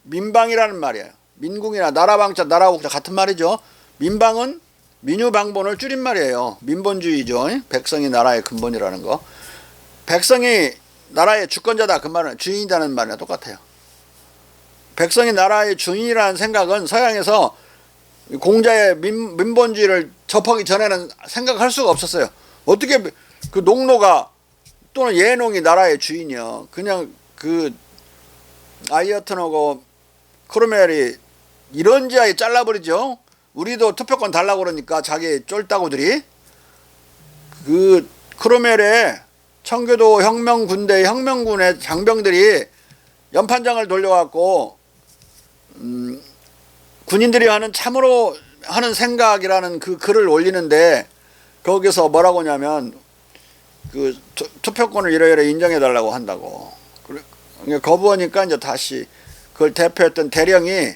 민방이라는 말이에요. 민국이나 나라방자, 나라국자 같은 말이죠. 민방은 민유방본을 줄인 말이에요. 민본주의죠. 백성이 나라의 근본이라는 거. 백성이 나라의 주권자다, 그 말은 주인이라는 말이랑 똑같아요. 백성이 나라의 주인이라는 생각은 서양에서 공자의 민본주의를 접하기 전에는 생각할 수가 없었어요. 어떻게 그 농노가 또는 예농이 나라의 주인이야. 그냥 그 아이어튼하고 크로멜이 이런지하게 잘라버리죠. 우리도 투표권 달라고 그러니까 자기 쫄따구들이 그 크로멜에 청교도 혁명군대 혁명군의 장병들이 연판장을 돌려갖고 군인들이 하는 참으로 하는 생각이라는 그 글을 올리는데 거기서 뭐라고 하냐면 그 투표권을 이래이래 인정해 달라고 한다고. 거부하니까 이제 다시 그걸 대표했던 대령이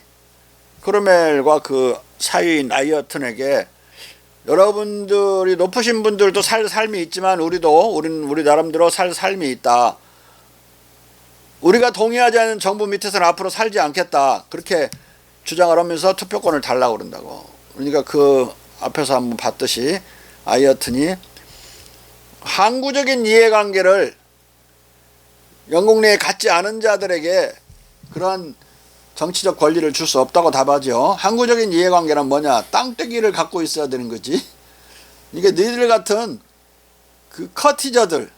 크로멜과 그 사위인 아이어튼에게 여러분들이 높으신 분들도 살 삶이 있지만 우리 나름대로 살 삶이 있다. 우리가 동의하지 않는 정부 밑에서는 앞으로 살지 않겠다. 그렇게 주장을 하면서 투표권을 달라고 그런다고. 그러니까 그 앞에서 한번 봤듯이 아이어튼이 항구적인 이해관계를 영국 내에 갖지 않은 자들에게 그러한 정치적 권리를 줄 수 없다고 답하죠. 항구적인 이해관계는 뭐냐? 땅떼기를 갖고 있어야 되는 거지. 이게 너희들 같은 그 커티저는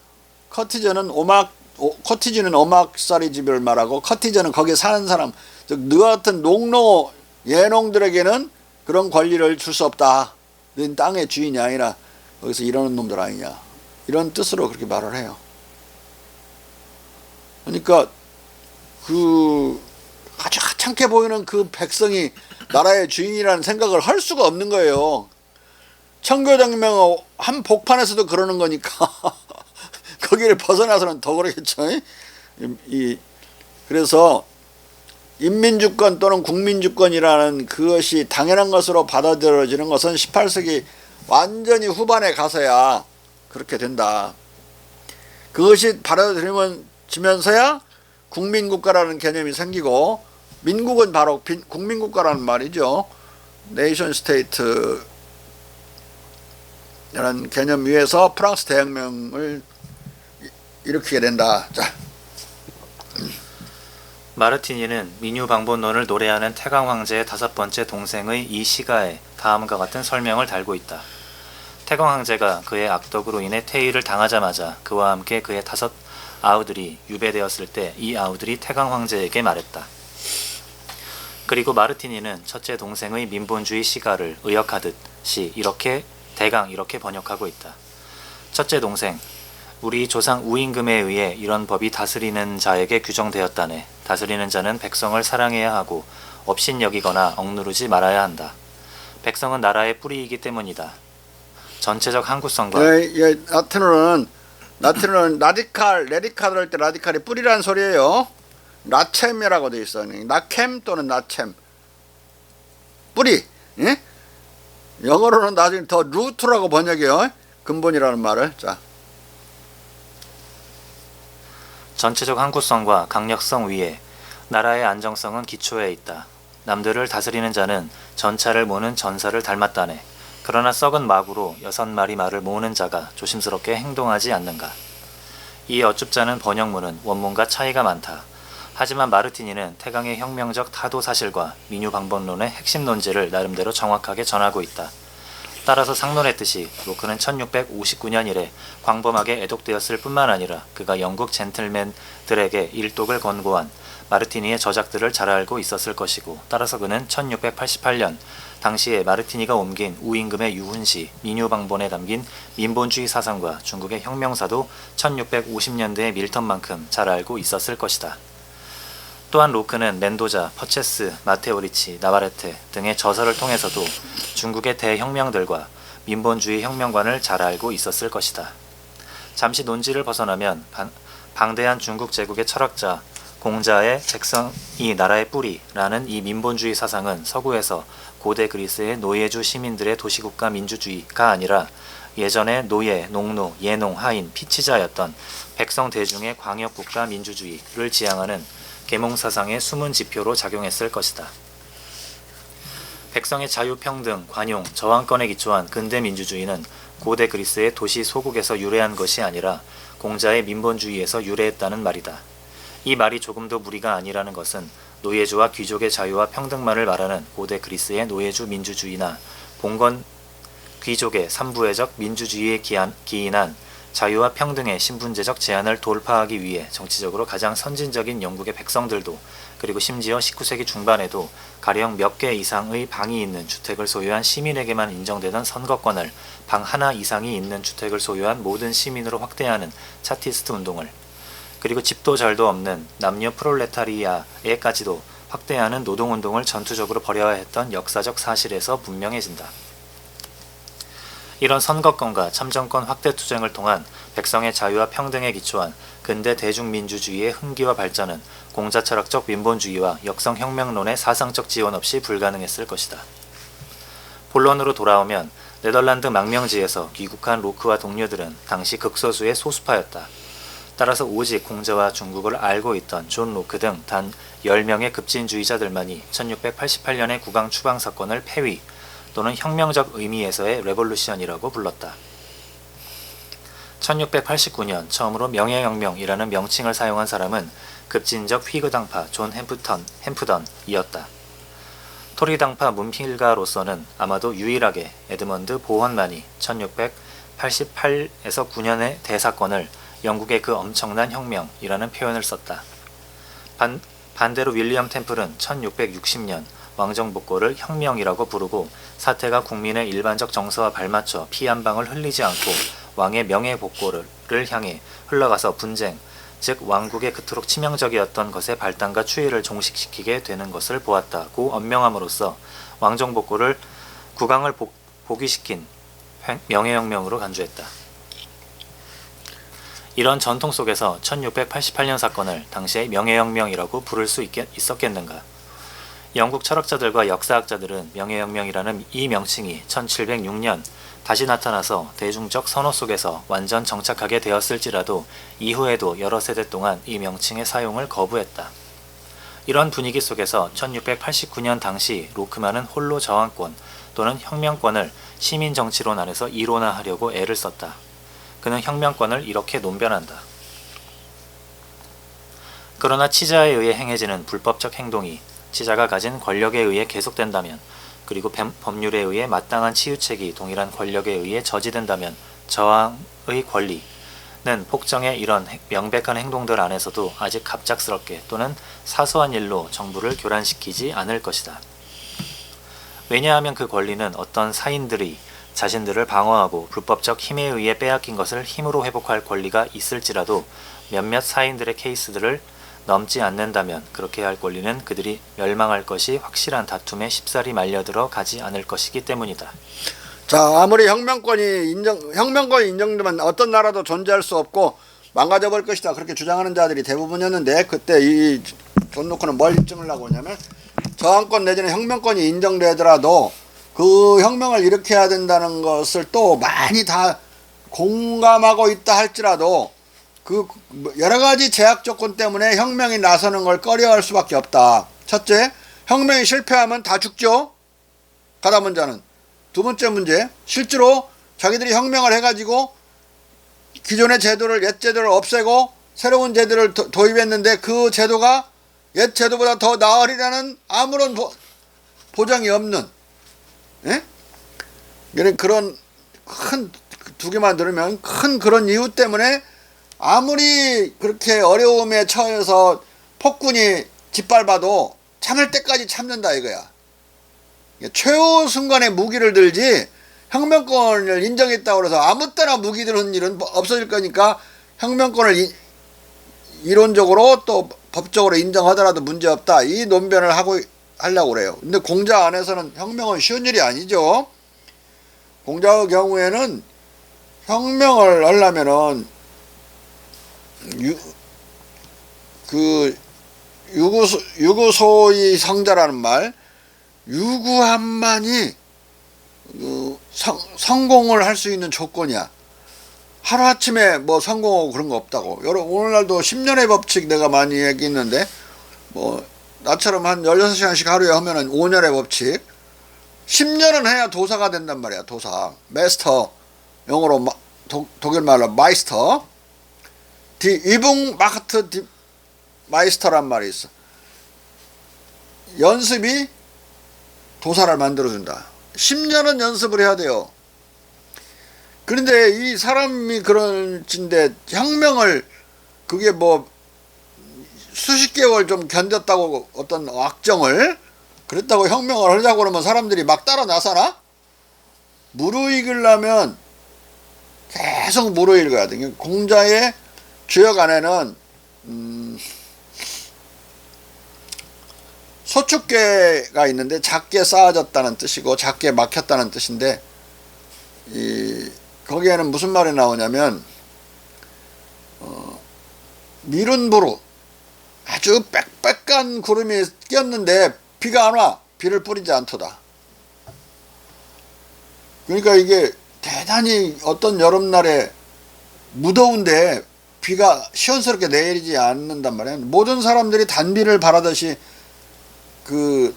오막살이 집을 말하고 커티저는 거기에 사는 사람, 즉 너 같은 농노 예농들에게는 그런 권리를 줄 수 없다. 너희는 땅의 주인이 아니라 거기서 이러는 놈들 아니냐. 이런 뜻으로 그렇게 말을 해요. 그러니까 그 아주 하찮게 보이는 그 백성이 나라의 주인이라는 생각을 할 수가 없는 거예요. 청교동맹 한 복판에서도 그러는 거니까 거기를 벗어나서는 더 그러겠죠. 그래서 인민주권 또는 국민주권이라는 그것이 당연한 것으로 받아들여지는 것은 18세기 완전히 후반에 가서야 그렇게 된다. 그것이 받아들여지면서야 국민국가라는 개념이 생기고, 민국은 바로 국민국가라는 말이죠. 네이션 스테이트라는 개념 위에서 프랑스 대혁명을 일으키게 된다. 자. 마르티니는 민유 방본론을 노래하는 태강 황제의 5번째 동생의 이 시가에 다음과 같은 설명을 달고 있다. 태강 황제가 그의 악덕으로 인해 퇴위를 당하자마자 그와 함께 그의 5 아우들이 유배되었을 때 이 아우들이 태강 황제에게 말했다. 그리고 마르티니는 첫째 동생의 민본주의 시가를 의역하듯이 이렇게 번역하고 있다. 첫째 동생, 우리 조상 우임금에 의해 이런 법이 다스리는 자에게 규정되었다네. 다스리는 자는 백성을 사랑해야 하고 업신여기거나 억누르지 말아야 한다. 백성은 나라의 뿌리이기 때문이다. 전체적 항구성과 라틴어는 레디칼 할 때 라디칼이 뿌리라는 소리예요. 나챔이라고 되어 있어요. 나캠 또는 나챔, 뿌리. 예? 영어로는 나중에 더 루트라고 번역해요. 근본이라는 말을. 자. 전체적 항구성과 강력성 위에 나라의 안정성은 기초에 있다. 남들을 다스리는 자는 전차를 모는 전사를 닮았다네. 그러나 썩은 마구로 6마리 말을 모으는 자가 조심스럽게 행동하지 않는가. 이 어줍잖은 번역문은 원문과 차이가 많다. 하지만 마르티니는 태강의 혁명적 타도 사실과 민유 방법론의 핵심 논지를 나름대로 정확하게 전하고 있다. 따라서 상론했듯이 로크는 1659년 이래 광범하게 애독되었을 뿐만 아니라 그가 영국 젠틀맨들에게 일독을 권고한 마르티니의 저작들을 잘 알고 있었을 것이고, 따라서 그는 1688년 당시에 마르티니가 옮긴 우임금의 유훈시 민유방본에 담긴 민본주의 사상과 중국의 혁명사도 1650년대의 밀턴만큼 잘 알고 있었을 것이다. 또한 로크는 멘도자, 퍼체스, 마테오리치, 나바레테 등의 저서를 통해서도 중국의 대혁명들과 민본주의 혁명관을 잘 알고 있었을 것이다. 잠시 논지를 벗어나면 방대한 중국 제국의 철학자 공자의 백성이 나라의 뿌리라는 이 민본주의 사상은 서구에서 고대 그리스의 노예주 시민들의 도시국가 민주주의가 아니라 예전의 노예, 농노, 예농, 하인, 피치자였던 백성 대중의 광역국가 민주주의를 지향하는 계몽사상의 숨은 지표로 작용했을 것이다. 백성의 자유평등, 관용, 저항권에 기초한 근대 민주주의는 고대 그리스의 도시 소국에서 유래한 것이 아니라 공자의 민본주의에서 유래했다는 말이다. 이 말이 조금도 무리가 아니라는 것은 노예주와 귀족의 자유와 평등만을 말하는 고대 그리스의 노예주 민주주의나 봉건 귀족의 삼부회적 민주주의에 기인한 자유와 평등의 신분제적 제한을 돌파하기 위해 정치적으로 가장 선진적인 영국의 백성들도, 그리고 심지어 19세기 중반에도 가령 몇 개 이상의 방이 있는 주택을 소유한 시민에게만 인정되던 선거권을 방 하나 이상이 있는 주택을 소유한 모든 시민으로 확대하는 차티스트 운동을, 그리고 집도 절도 없는 남녀 프롤레타리아에까지도 확대하는 노동운동을 전투적으로 벌여야 했던 역사적 사실에서 분명해진다. 이런 선거권과 참정권 확대 투쟁을 통한 백성의 자유와 평등에 기초한 근대 대중민주주의의 흥기와 발전은 공자철학적 민본주의와 역성혁명론의 사상적 지원 없이 불가능했을 것이다. 본론으로 돌아오면 네덜란드 망명지에서 귀국한 로크와 동료들은 당시 극소수의 소수파였다. 따라서 오직 공자와 중국을 알고 있던 존 로크 등 단 10명의 급진주의자들만이 1688년의 국왕 추방 사건을 폐위 또는 혁명적 의미에서의 레볼루션이라고 불렀다. 1689년 처음으로 명예혁명이라는 명칭을 사용한 사람은 급진적 휘그당파 존 햄프던이었다. 토리당파 문필가로서는 아마도 유일하게 에드먼드 보헌만이 1688에서 9년의 대사건을 영국의 그 엄청난 혁명이라는 표현을 썼다. 반대로 윌리엄 템플은 1660년 왕정복고를 혁명이라고 부르고 사태가 국민의 일반적 정서와 발맞춰 피 한 방울 흘리지 않고 왕의 명예복고를 향해 흘러가서 분쟁, 즉 왕국의 그토록 치명적이었던 것의 발단과 추이를 종식시키게 되는 것을 보았다고 언명함으로써 왕정복고를 국왕을 복위시킨 명예혁명으로 간주했다. 이런 전통 속에서 1688년 사건을 당시의 명예혁명이라고 부를 수 있었겠는가? 영국 철학자들과 역사학자들은 명예혁명이라는 이 명칭이 1706년 다시 나타나서 대중적 선호 속에서 완전 정착하게 되었을지라도 이후에도 여러 세대 동안 이 명칭의 사용을 거부했다. 이런 분위기 속에서 1689년 당시 로크만은 홀로 저항권 또는 혁명권을 시민정치론 안에서 이론화하려고 애를 썼다. 그는 혁명권을 이렇게 논변한다. 그러나 치자에 의해 행해지는 불법적 행동이 치자가 가진 권력에 의해 계속된다면, 그리고 법률에 의해 마땅한 치유책이 동일한 권력에 의해 저지된다면 저항의 권리는 폭정의 이런 명백한 행동들 안에서도 아직 갑작스럽게 또는 사소한 일로 정부를 교란시키지 않을 것이다. 왜냐하면 그 권리는 어떤 사인들이 자신들을 방어하고 불법적 힘에 의해 빼앗긴 것을 힘으로 회복할 권리가 있을지라도 몇몇 사인들의 케이스들을 넘지 않는다면 그렇게 할 권리는 그들이 멸망할 것이 확실한 다툼에 쉽사리 말려들어 가지 않을 것이기 때문이다. 자, 아무리 혁명권이 인정되면 어떤 나라도 존재할 수 없고 망가져 버릴 것이다, 그렇게 주장하는 자들이 대부분이었는데, 그때 이 존 노크는 뭘 입증을 하고 있냐면, 저항권 내지는 혁명권이 인정되더라도 그 혁명을 일으켜야 된다는 것을 또 많이 다 공감하고 있다 할지라도 그 여러 가지 제약 조건 때문에 혁명이 나서는 걸 꺼려할 수밖에 없다. 첫째, 혁명이 실패하면 다 죽죠. 가담한 자는. 두 번째 문제, 실제로 자기들이 혁명을 해가지고 기존의 제도를, 옛 제도를 없애고 새로운 제도를 도입했는데 그 제도가 옛 제도보다 더 나으리라는 아무런 보장이 없는, 예? 그런 큰 두 개만 들으면 큰 그런 이유 때문에 아무리 그렇게 어려움에 처해서 폭군이 짓밟아도 참을 때까지 참는다 이거야. 최후 순간에 무기를 들지 혁명권을 인정했다고 해서 아무 때나 무기 드는 일은 없어질 거니까 혁명권을 이론적으로 또 법적으로 인정하더라도 문제없다, 이 논변을 하려고 그래요. 근데 공자 안에서는 혁명은 쉬운 일이 아니죠. 공자의 경우에는 혁명을 하려면은 유구소의 성자라는 말, 유구함만이 성공을 할 수 있는 조건이야. 하루아침에 뭐 성공하고 그런 거 없다고. 여러분, 오늘날도 10년의 법칙 내가 많이 얘기했는데, 뭐 나처럼 한 16시간씩 하루에 하면은 5년의 법칙, 10년은 해야 도사가 된단 말이야. 도사, 마스터, 영어로 독일 말로 마이스터, 디 이붕 마크트 디 마이스터란 말이 있어. 연습이 도사를 만들어준다. 10년은 연습을 해야 돼요. 그런데 이 사람이 그런진데 혁명을 그게 뭐 수십 개월 좀 견뎠다고 어떤 악정을 그랬다고 혁명을 하려고 그러면 사람들이 막 따라 나서나? 무르익으려면 계속 무르익어야 돼. 공자의 주역 안에는 소축계가 있는데 작게 쌓아졌다는 뜻이고 작게 막혔다는 뜻인데 거기에는 무슨 말이 나오냐면 미룬부루 아주 빽빽한 구름이 꼈는데 비가 안 와. 비를 뿌리지 않도다. 그러니까 이게 대단히 어떤 여름날에 무더운데 비가 시원스럽게 내리지 않는단 말이에요. 모든 사람들이 단비를 바라듯이 그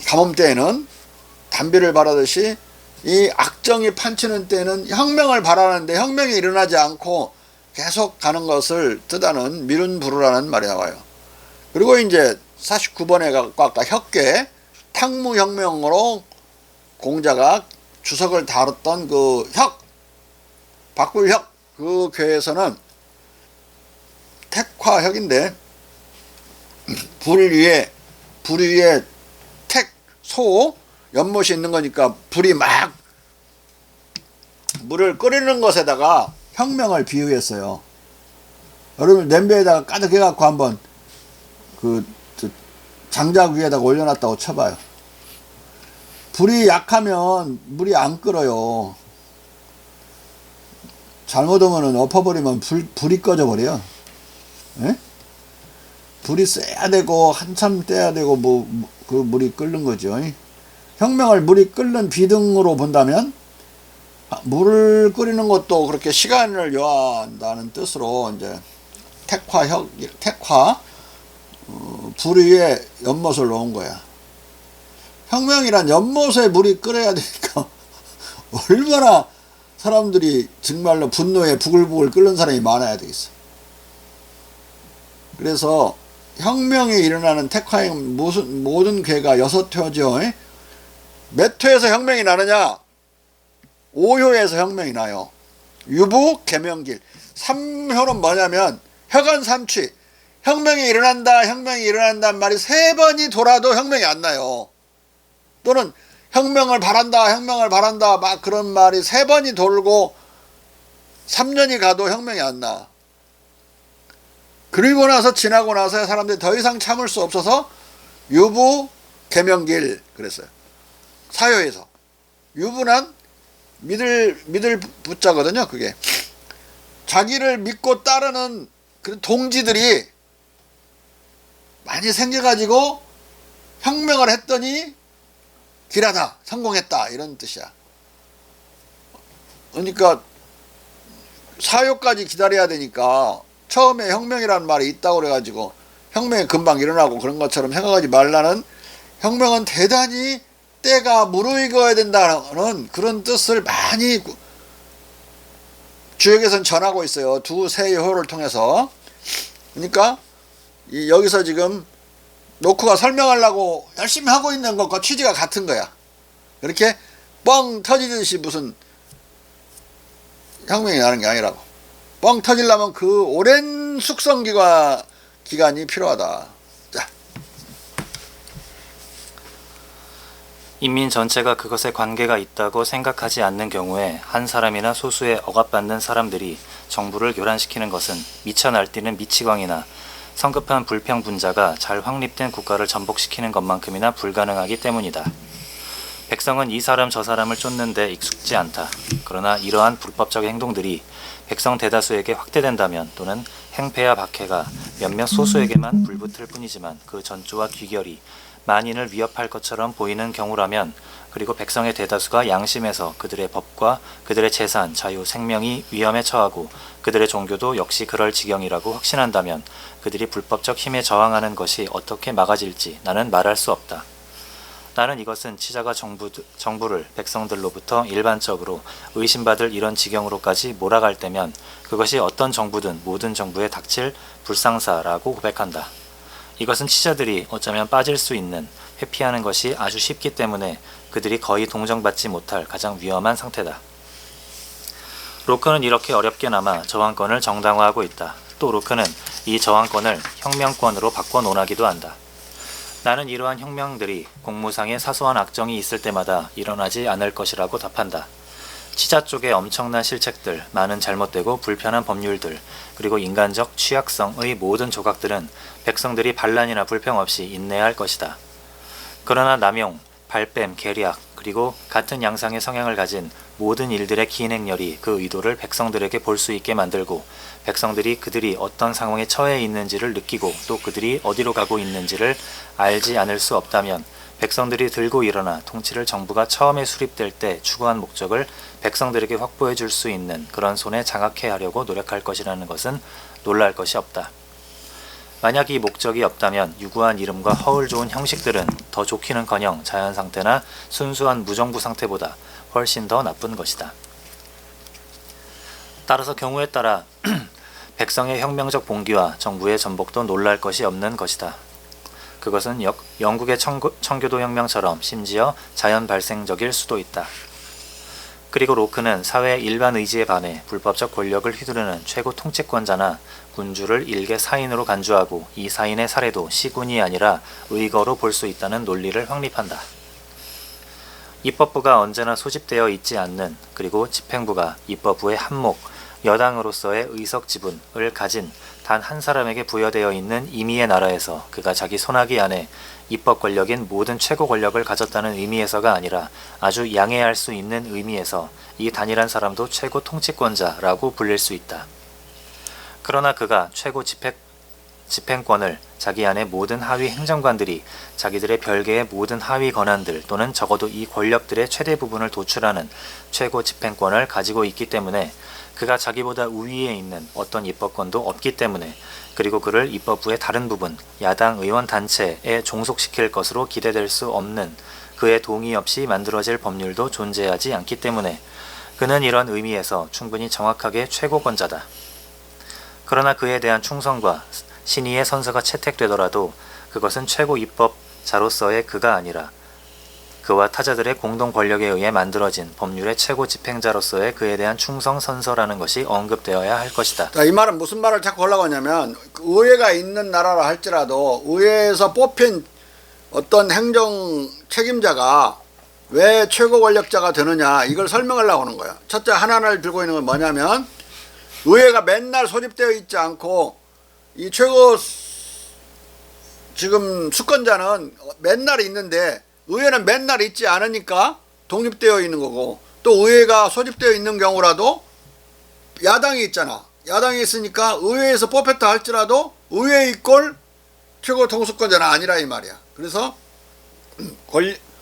가뭄 때에는 단비를 바라듯이 이 악정이 판치는 때는 혁명을 바라는데 혁명이 일어나지 않고 계속 가는 것을 뜻하는 미룬부루라는 말이 나와요. 그리고 이제 49번에 아까 혁괴 탕무혁명으로 공자가 주석을 다뤘던 그 박굴혁 그 괴에서는 택화혁인데 불 위에 소 연못이 있는 거니까 불이 막 물을 끓이는 것에다가 혁명을 비유했어요. 여러분 냄비에다가 가득 해갖고 한번 그 장작 위에다가 올려놨다고 쳐봐요. 불이 약하면 물이 안 끓어요. 잘못하면 엎어버리면 불이 꺼져버려요. 예? 불이 세야 되고 한참 떼야 되고 그 물이 끓는 거죠. 혁명을 물이 끓는 비등으로 본다면 물을 끓이는 것도 그렇게 시간을 요한다는 뜻으로 이제 택화 불 위에 연못을 놓은 거야. 혁명이란 연못에 물이 끓어야 되니까 얼마나 사람들이 정말로 분노에 부글부글 끓는 사람이 많아야 되겠어. 그래서 혁명이 일어나는 택화의 모든 괴가 6회죠. 몇 회에서 혁명이 나느냐? 5효에서 혁명이 나요. 유부, 계명길. 3효는 뭐냐면 혁언삼취. 혁명이 일어난다는 말이 3번이 돌아도 혁명이 안 나요. 또는 혁명을 바란다 막 그런 말이 3번이 돌고 3년이 가도 혁명이 안 나. 그리고 나서 지나고 나서 사람들이 더 이상 참을 수 없어서 유부, 계명길 그랬어요. 사효에서. 유부는 믿을 부자거든요. 그게 자기를 믿고 따르는 그런 동지들이 많이 생겨가지고 혁명을 했더니 길하다, 성공했다 이런 뜻이야. 그러니까 사효까지 기다려야 되니까 처음에 혁명이라는 말이 있다고 그래가지고 혁명이 금방 일어나고 그런 것처럼 생각하지 말라는, 혁명은 대단히 때가 무르익어야 된다는 그런 뜻을 많이 주역에서는 전하고 있어요. 두세 효를 통해서. 그러니까 여기서 지금 노크가 설명하려고 열심히 하고 있는 것과 취지가 같은 거야. 그렇게 뻥 터지듯이 무슨 혁명이 나는 게 아니라고. 뻥 터지려면 그 오랜 숙성 기간이 필요하다. 자. 인민 전체가 그것에 관계가 있다고 생각하지 않는 경우에 한 사람이나 소수에 억압받는 사람들이 정부를 교란시키는 것은 미쳐 날뛰는 미치광이나 성급한 불평분자가 잘 확립된 국가를 전복시키는 것만큼이나 불가능하기 때문이다. 백성은 이 사람 저 사람을 쫓는 데 익숙지 않다. 그러나 이러한 불법적 행동들이 백성 대다수에게 확대된다면, 또는 행패와 박해가 몇몇 소수에게만 불붙을 뿐이지만 그 전조와 귀결이 만인을 위협할 것처럼 보이는 경우라면, 그리고 백성의 대다수가 양심에서 그들의 법과 그들의 재산, 자유, 생명이 위험에 처하고 그들의 종교도 역시 그럴 지경이라고 확신한다면 그들이 불법적 힘에 저항하는 것이 어떻게 막아질지 나는 말할 수 없다. 나는 이것은 치자가 정부를 백성들로부터 일반적으로 의심받을 이런 지경으로까지 몰아갈 때면 그것이 어떤 정부든 모든 정부에 닥칠 불상사라고 고백한다. 이것은 치자들이 어쩌면 빠질 수 있는, 회피하는 것이 아주 쉽기 때문에 그들이 거의 동정받지 못할 가장 위험한 상태다. 로크는 이렇게 어렵게나마 저항권을 정당화하고 있다. 또 로크는 이 저항권을 혁명권으로 바꿔 논하기도 한다. 나는 이러한 혁명들이 공무상의 사소한 악정이 있을 때마다 일어나지 않을 것이라고 답한다. 치자 쪽의 엄청난 실책들, 많은 잘못되고 불편한 법률들, 그리고 인간적 취약성의 모든 조각들은 백성들이 반란이나 불평 없이 인내해야 할 것이다. 그러나 남용, 발뺌, 계략, 그리고 같은 양상의 성향을 가진 모든 일들의 기행렬이 그 의도를 백성들에게 볼 수 있게 만들고 백성들이 그들이 어떤 상황에 처해 있는지를 느끼고 또 그들이 어디로 가고 있는지를 알지 않을 수 없다면 백성들이 들고 일어나 통치를 정부가 처음에 수립될 때 추구한 목적을 백성들에게 확보해 줄 수 있는 그런 손에 장악해 하려고 노력할 것이라는 것은 놀랄 것이 없다. 만약 이 목적이 없다면 유구한 이름과 허울 좋은 형식들은 더 좋기는커녕 자연 상태나 순수한 무정부 상태보다 훨씬 더 나쁜 것이다. 따라서 경우에 따라 백성의 혁명적 봉기와 정부의 전복도 놀랄 것이 없는 것이다. 그것은 영국의 청교도 혁명처럼 심지어 자연 발생적일 수도 있다. 그리고 로크는 사회의 일반 의지에 반해 불법적 권력을 휘두르는 최고 통치권자나 군주를 일개 사인으로 간주하고 이 사인의 사례도 시군이 아니라 의거로 볼 수 있다는 논리를 확립한다. 입법부가 언제나 소집되어 있지 않는, 그리고 집행부가 입법부의 한몫, 여당으로서의 의석 지분을 가진 단 한 사람에게 부여되어 있는 임의의 나라에서 그가 자기 손아귀 안에 입법 권력인 모든 최고 권력을 가졌다는 의미에서가 아니라 아주 양해할 수 있는 의미에서 이 단일한 사람도 최고 통치권자라고 불릴 수 있다. 그러나 그가 최고 집행권을 자기 안의 모든 하위 행정관들이 자기들의 별개의 모든 하위 권한들 또는 적어도 이 권력들의 최대 부분을 도출하는 최고 집행권을 가지고 있기 때문에 그가 자기보다 우위에 있는 어떤 입법권도 없기 때문에, 그리고 그를 입법부의 다른 부분, 야당 의원 단체에 종속시킬 것으로 기대될 수 없는, 그의 동의 없이 만들어질 법률도 존재하지 않기 때문에 그는 이런 의미에서 충분히 정확하게 최고권자다. 그러나 그에 대한 충성과 신의의 선서가 채택되더라도 그것은 최고 입법자로서의 그가 아니라 그와 타자들의 공동 권력에 의해 만들어진 법률의 최고 집행자로서의 그에 대한 충성 선서라는 것이 언급되어야 할 것이다. 자, 이 말은 무슨 말을 자꾸 하려고 하냐면, 의회가 있는 나라라 할지라도 의회에서 뽑힌 어떤 행정 책임자가 왜 최고 권력자가 되느냐, 이걸 설명하려고 하는 거야. 첫째, 하나를 들고 있는 건 뭐냐면, 의회가 맨날 소집되어 있지 않고 이 최고 지금 수권자는 맨날 있는데 의회는 맨날 있지 않으니까 독립되어 있는 거고, 또 의회가 소집되어 있는 경우라도 야당이 있잖아. 야당이 있으니까 의회에서 뽑혔다 할지라도 의회에 있걸 최고 통수권자는 아니라 이 말이야. 그래서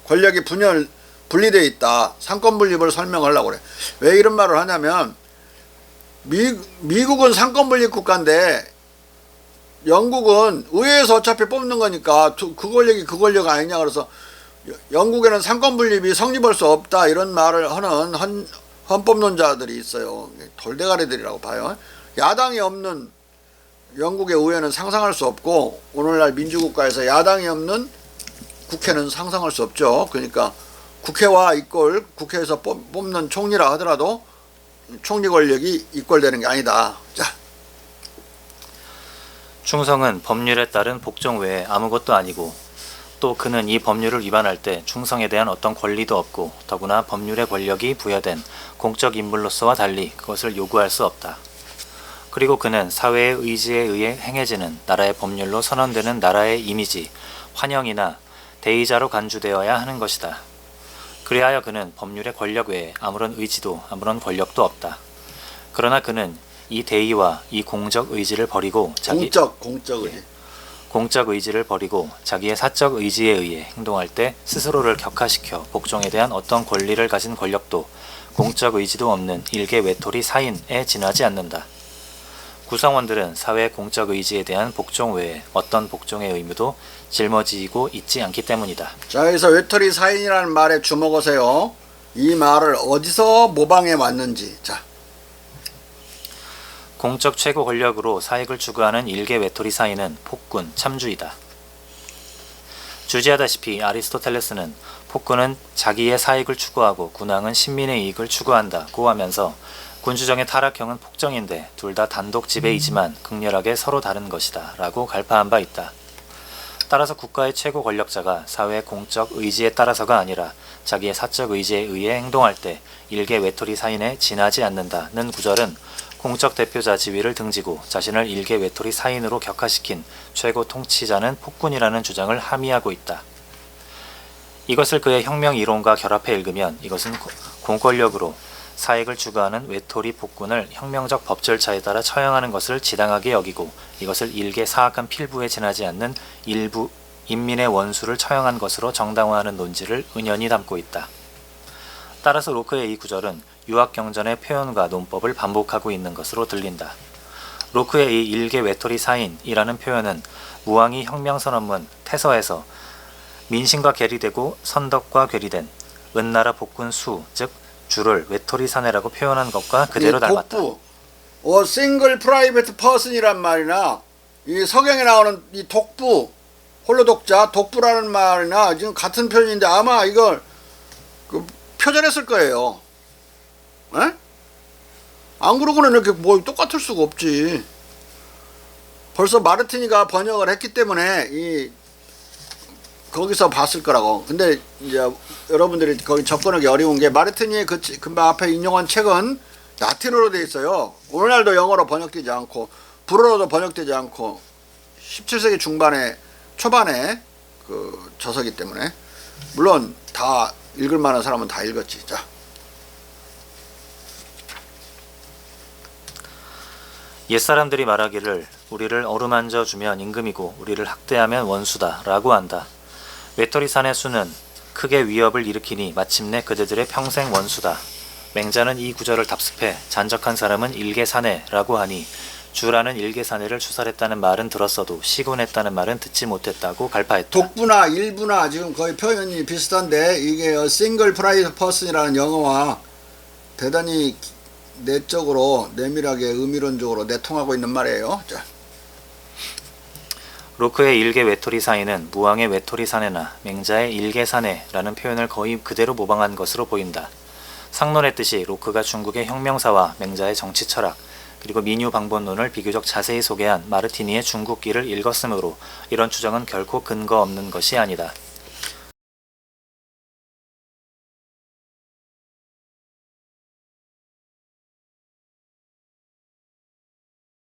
권력이 분리되어 있다. 상권 분립을 설명하려고 그래. 왜 이런 말을 하냐면, 미국은 상권 분립 국가인데 영국은 의회에서 어차피 뽑는 거니까 그 권력이 그 권력 아니냐. 그래서 영국에는 상권 분립이 성립할 수 없다, 이런 말을 하는 헌법론자들이 있어요. 돌대가리들이라고 봐요. 야당이 없는 영국의 의회는 상상할 수 없고, 오늘날 민주국가에서 야당이 없는 국회는 상상할 수 없죠. 그러니까 국회와 이꼴, 국회에서 뽑는 총리라 하더라도 총리 권력이 이꼴되는 게 아니다. 자, 충성은 법률에 따른 복종 외에 아무것도 아니고, 또 그는 이 법률을 위반할 때 충성에 대한 어떤 권리도 없고, 더구나 법률의 권력이 부여된 공적 인물로서와 달리 그것을 요구할 수 없다. 그리고 그는 사회의 의지에 의해 행해지는 나라의 법률로 선언되는 나라의 이미지, 환영이나 대의자로 간주되어야 하는 것이다. 그리하여 그는 법률의 권력 외에 아무런 의지도 아무런 권력도 없다. 그러나 그는 이 대의와 이 공적 의지를 버리고 공적 의지를 버리고 자기의 사적 의지에 의해 행동할 때 스스로를 격화시켜 복종에 대한 어떤 권리를 가진 권력도 공적 의지도 없는 일개 외톨이 사인에 지나지 않는다. 구성원들은 사회의 공적 의지에 대한 복종 외에 어떤 복종의 의무도 짊어지고 있지 않기 때문이다. 자, 여기서 외톨이 사인이라는 말에 주목하세요. 이 말을 어디서 모방해 왔는지. 자, 공적 최고 권력으로 사익을 추구하는 일개 외톨이 사인은 폭군, 참주이다. 주지하다시피 아리스토텔레스는 폭군은 자기의 사익을 추구하고 군왕은 신민의 이익을 추구한다고 하면서 군주정의 타락형은 폭정인데 둘 다 단독 지배이지만 극렬하게 서로 다른 것이다 라고 갈파한 바 있다. 따라서 국가의 최고 권력자가 사회의 공적 의지에 따라서가 아니라 자기의 사적 의지에 의해 행동할 때 일개 외톨이 사인에 지나지 않는다는 구절은 공적 대표자 지위를 등지고 자신을 일개 외톨이 사인으로 격하시킨 최고 통치자는 폭군이라는 주장을 함의하고 있다. 이것을 그의 혁명 이론과 결합해 읽으면 이것은 공권력으로 사익을 추구하는 외톨이 폭군을 혁명적 법 절차에 따라 처형하는 것을 지당하게 여기고 이것을 일개 사악한 필부에 지나지 않는 일부 인민의 원수를 처형한 것으로 정당화하는 논지를 은연히 담고 있다. 따라서 로크의 이 구절은 유학경전의 표현과 논법을 반복하고 있는 것으로 들린다. 로크의 이 일개 외톨이 사인이라는 표현은 무왕이 혁명선언문 태서에서 민심과 괴리되고 선덕과 괴리된 은나라 복군 수, 즉 주를 외톨이 사내라고 표현한 것과 그대로 닮았다. 독부, 싱글 프라이빗 퍼슨이란 말이나 이 성경에 나오는 이 독부, 홀로 독자, 독부라는 말이나 지금 같은 표현인데 아마 이걸 표절했을 거예요. 에? 안 그러고는 이렇게 뭐 똑같을 수가 없지. 벌써 마르티니가 번역을 했기 때문에 이 거기서 봤을 거라고. 근데 이제 여러분들이 거기 접근하기 어려운 게 마르티니의 그 금방 앞에 인용한 책은 라틴어로 되어 있어요. 오늘날도 영어로 번역되지 않고 불어로도 번역되지 않고 17세기 중반에 초반에 그 저서기 때문에 물론 다 읽을 만한 사람은 다 읽었지. 자. 옛사람들이 말하기를 우리를 어루만져 주면 임금이고 우리를 학대하면 원수다 라고 한다. 외톨이 사내 수는 크게 위협을 일으키니 마침내 그들의 평생 원수다. 맹자는 이 구절을 답습해 잔적한 사람은 일개사내라고 하니 주라는 일개사내를 추살했다는 말은 들었어도 시곤했다는 말은 듣지 못했다고 갈파했다. 독부나 일부나 지금 거의 표현이 비슷한데 이게 싱글 프라이빗 퍼슨이라는 영어와 대단히 내적으로 내밀하게 의미론적으로 내통하고 있는 말이에요. 자. 로크의 일개 외톨이 사인은 무왕의 외톨이 사내나 맹자의 일개 사내라는 표현을 거의 그대로 모방한 것으로 보인다. 상론의 뜻이 로크가 중국의 혁명사와 맹자의 정치 철학 그리고 민유 방법론을 비교적 자세히 소개한 마르티니의 중국기를 읽었으므로 이런 추정은 결코 근거 없는 것이 아니다.